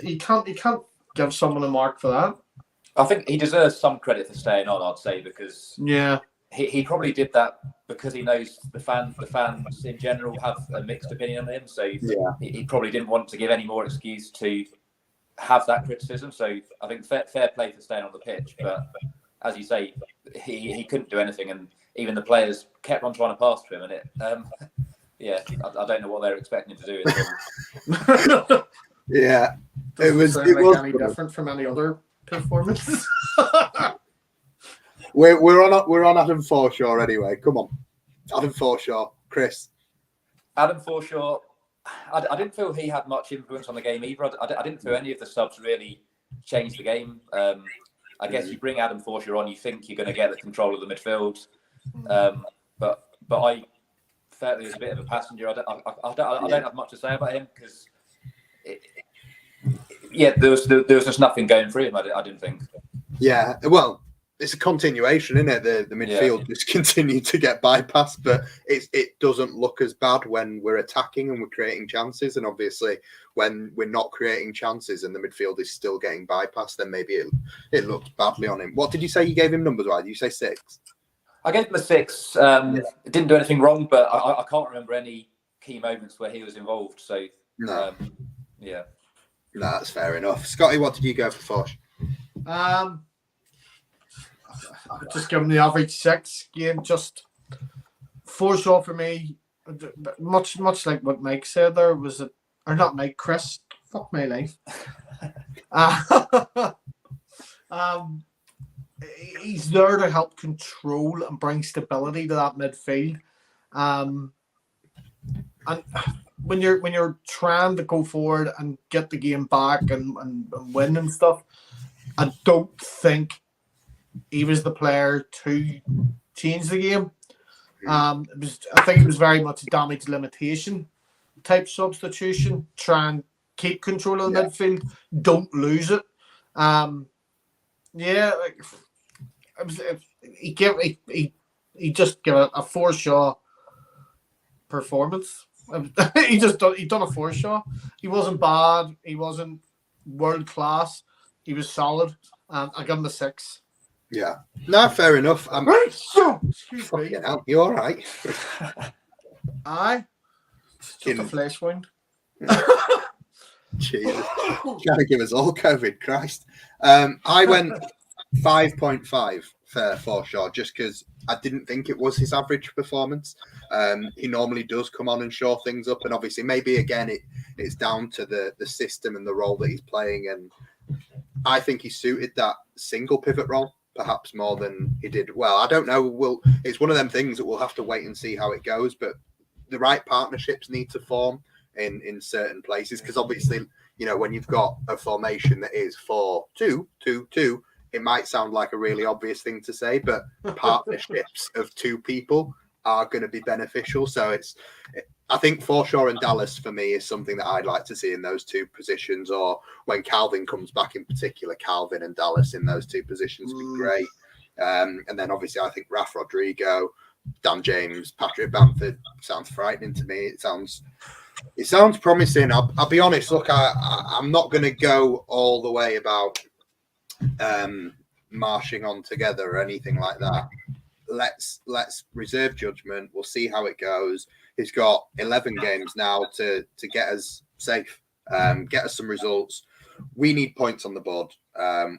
You can't give someone a mark for that. I think he deserves some credit for staying on, I'd say, because he probably did that because he knows the fans in general have a mixed opinion on him. So he probably didn't want to give any more excuse to have that criticism. So I think fair play for staying on the pitch. But as you say, he couldn't do anything, and even the players kept on trying to pass to him, and I don't know what they're expecting him to do. It was any different from any other performance. we're on Adam Forshaw anyway. Come on, Adam Forshaw, Chris. Adam Forshaw. I didn't feel he had much influence on the game either. I didn't feel any of the subs really changed the game. I guess you bring Adam Forshaw on, you think you're going to get the control of the midfield. But I felt he was a bit of a passenger. I don't have much to say about him because there was just nothing going through him. I didn't think. Yeah, well, it's a continuation, isn't it? The midfield just continued to get bypassed, but it doesn't look as bad when we're attacking and we're creating chances. And obviously, when we're not creating chances and the midfield is still getting bypassed, then maybe it looks badly on him. What did you say you gave him numbers wise? Did you say 6? I gave him a 6. Didn't do anything wrong, but I can't remember any key moments where he was involved. So no, that's fair enough. Scotty, what did you go for Fosh? Just give him the average 6 game. Just Forshaw for me. Much like what Mike said there was it, or not Mike, Chris. Fuck my life. He's there to help control and bring stability to that midfield. And when you're trying to go forward and get the game back and win and stuff, I don't think he was the player to change the game. I think it was very much a damage limitation type substitution. Try and keep control of the midfield. Don't lose it. He just gave a Forshaw performance. he done a Forshaw. He wasn't bad. He wasn't world class. He was solid. I give him a 6. Yeah. No, fair enough. Excuse me. Hell, you all right? Aye. Just a flesh wound. Jesus. Trying to give us all COVID, Christ. I went 5.5 for Forshaw just because I didn't think it was his average performance. He normally does come on and shore things up, and obviously maybe again it's down to the system and the role that he's playing, and I think he suited that single pivot role perhaps more than he did. Well, I don't know. It's one of them things that we'll have to wait and see how it goes, but the right partnerships need to form in certain places, because obviously, when you've got a formation that is 4-2-2-2, it might sound like a really obvious thing to say, but partnerships of 2 people are going to be beneficial. So I think Forshaw and Dallas for me is something that I'd like to see in those 2 positions, or when Calvin comes back in particular, Calvin and Dallas in those 2 positions would be great. And then obviously I think Raf Rodrigo, Dan James, Patrick Bamford sounds frightening to me. It sounds promising. I'll be honest. Look, I'm not going to go all the way about marching on together or anything like that. Let's reserve judgment. We'll see how it goes. He's got 11 games now to get us safe, get us some results. we need points on the board.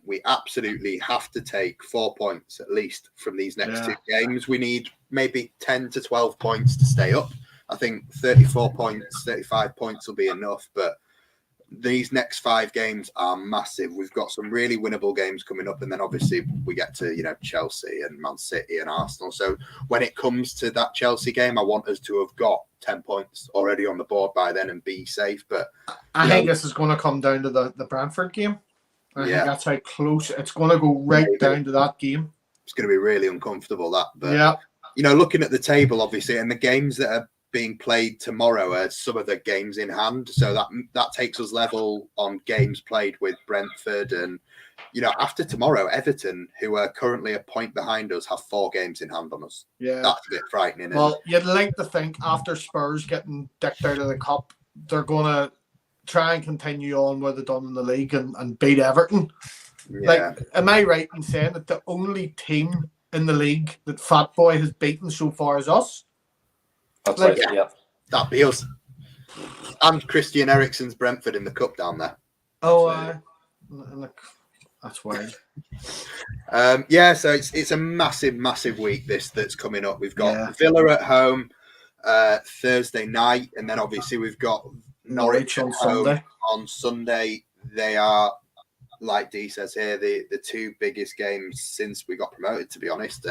We absolutely have to take 4 points at least from these next 2 games. We need maybe 10 to 12 points to stay up. I think 34 points, 35 points will be enough, but these next 5 games are massive. We've got some really winnable games coming up, and then obviously we get to, Chelsea and Man City and Arsenal. So when it comes to that Chelsea game, I want us to have got 10 points already on the board by then and be safe. But I think this is going to come down to the Brentford game. I think that's how close it's going to go, right down to that game. It's going to be really uncomfortable, that. But looking at the table, obviously, and the games that are being played tomorrow are some of the games in hand, so that takes us level on games played with Brentford. And after tomorrow, Everton, who are currently a point behind us, have 4 games in hand on us. That's a bit frightening. Well, you'd like to think after Spurs getting dicked out of the cup, they're going to try and continue on what they've done in the league and beat Everton. Am I right in saying that the only team in the league that Fat Boy has beaten so far is us? That'd be us. And Christian Eriksen's Brentford in the cup down there. That's weird. So it's a massive week that's coming up. We've got Villa at home Thursday night, and then obviously we've got Norwich on Sunday. On Sunday, they are, like Dee says here, the 2 biggest games since we got promoted, to be honest.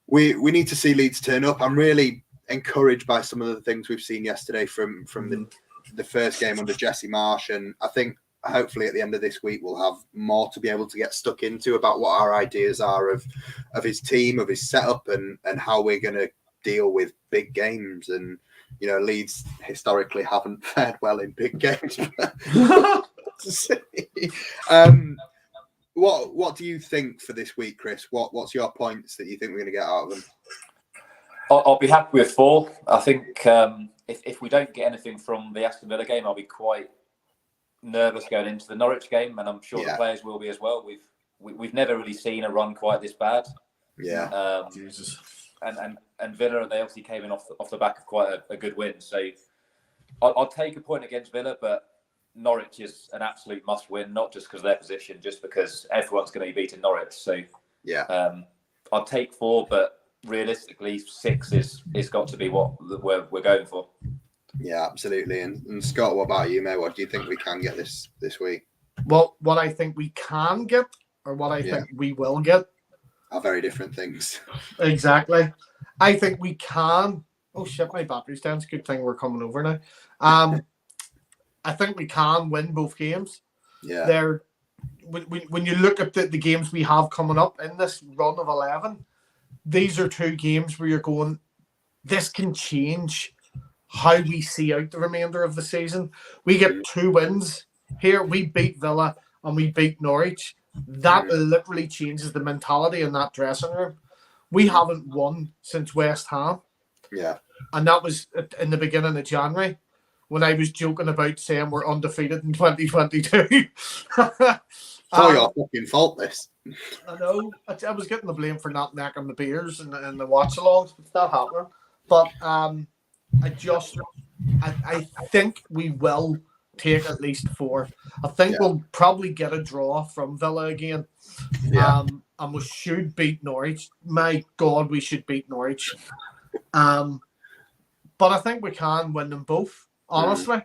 We need to see Leeds turn up. I'm really encouraged by some of the things we've seen yesterday from the first game under Jesse Marsch, and I think hopefully at the end of this week we'll have more to be able to get stuck into about what our ideas are of his team, of his setup, and how we're going to deal with big games. And Leeds historically haven't fared well in big games. What do you think for this week, Chris? What's your points that you think we're going to get out of them? I'll be happy with 4. I think if we don't get anything from the Aston Villa game, I'll be quite nervous going into the Norwich game, and I'm sure the players will be as well. We've never really seen a run quite this bad. Jesus. And Villa, they obviously came in off the back of quite a good win. So I'll take a point against Villa, but Norwich is an absolute must-win, not just because of their position, just because everyone's going to be beating Norwich. So I'll take 4, but realistically 6 is got to be what we're going for. Yeah, absolutely. And Scott, what about you, mate? What do you think we can get this week? Well, what I think we can get, or what I think we will get, are very different things. Exactly. I think we can. Oh shit, my battery's down. It's a good thing we're coming over now. I think we can win both games. They're when you look at the games we have coming up in this run of 11, these are 2 games where you're going, this can change how we see out the remainder of the season. We get 2 wins here. We beat Villa and we beat Norwich. That literally changes the mentality in that dressing room. We haven't won since West Ham. And that was in the beginning of January, when I was joking about saying we're undefeated in 2022. Oh, your fucking fault, this. I know. I was getting the blame for not necking the beers and the watch-alongs. It's not happening. But I think we will take at least 4. I think we'll probably get a draw from Villa again. And we should beat Norwich. My God, we should beat Norwich. But I think we can win them both, honestly.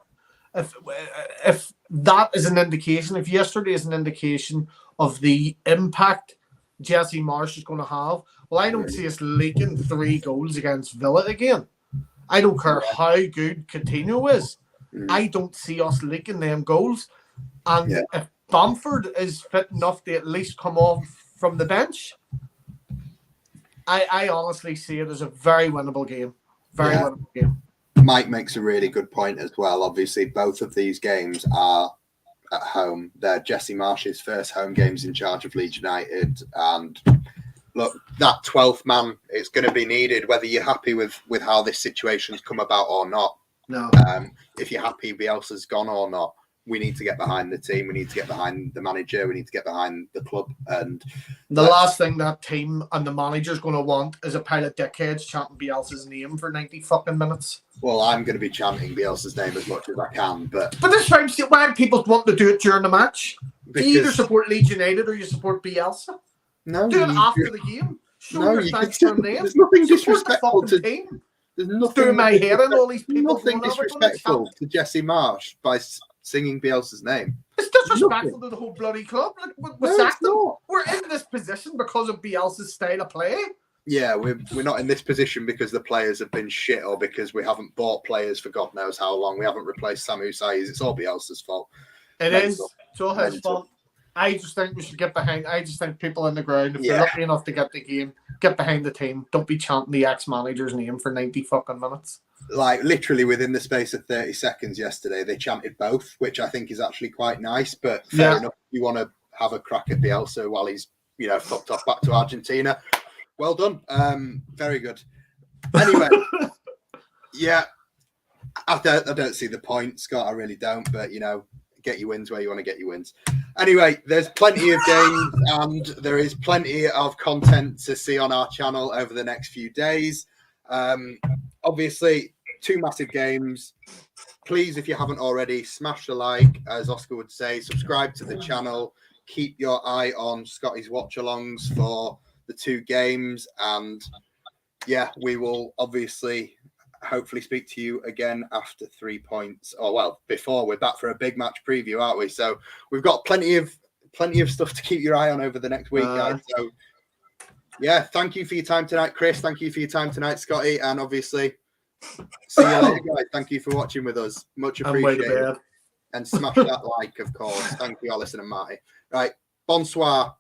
If that is an indication, if yesterday is an indication of the impact Jesse Marsch is going to have, well, I don't see us leaking 3 goals against Villa again. I don't care how good Coutinho is. I don't see us leaking them goals. And if Bamford is fit enough to at least come off from the bench, I honestly see it as a very winnable game. Very winnable game. Mike makes a really good point as well. Obviously, both of these games are at home. They're Jesse Marsch's first home games in charge of Leeds United. And look, that 12th man, it's going to be needed, whether you're happy with how this situation's come about or not. No. If you're happy Bielsa's gone or not. we need to get behind the team. We need to get behind the manager. We need to get behind the club. And the last thing that team and the manager's going to want is a pile of dickheads chanting Bielsa's name for 90 fucking minutes. Well, I'm going to be chanting Bielsa's name as much as I can, but this time, why do people want to do it during the match? Do you either support Leeds United or you support Bielsa? No, do it after the game. Show your thanks to them. There's nothing disrespectful to team. There's nothing through my hair and all these people. Nothing disrespectful to Jesse Marsh by singing Bielsa's name. It's disrespectful to the whole bloody club. Like, we're in this position because of Bielsa's style of play. Yeah, we're not in this position because the players have been shit or because we haven't bought players for God knows how long. We haven't replaced Samu Saiz. It's all Bielsa's fault. It is. It's all his fault. I just think we should get behind. I just think people on the ground, if they're lucky enough to get the game, get behind the team. Don't be chanting the ex-manager's name for 90 fucking minutes. Like, literally within the space of 30 seconds yesterday, they chanted both, which I think is actually quite nice. But fair enough, if you want to have a crack at Bielsa while he's, fucked off back to Argentina. Well done. Very good. Anyway, I don't see the point, Scott. I really don't. But, get your wins where you want to get your wins. Anyway, there's plenty of games and there is plenty of content to see on our channel over the next few days. Obviously, 2 massive games. Please, if you haven't already, smash the like, as Oscar would say. Subscribe to the channel. Keep your eye on Scotty's watch-alongs for the 2 games. And, we will obviously hopefully speak to you again after 3 points, before. We're back for a big match preview, aren't we? So we've got plenty of stuff to keep your eye on over the next week, guys. So thank you for your time tonight, Chris. Thank you for your time tonight, Scotty, and obviously see you later, guys. Thank you for watching with us, much appreciated. And smash that like, of course. Thank you, Alison and Marty. Right, bonsoir.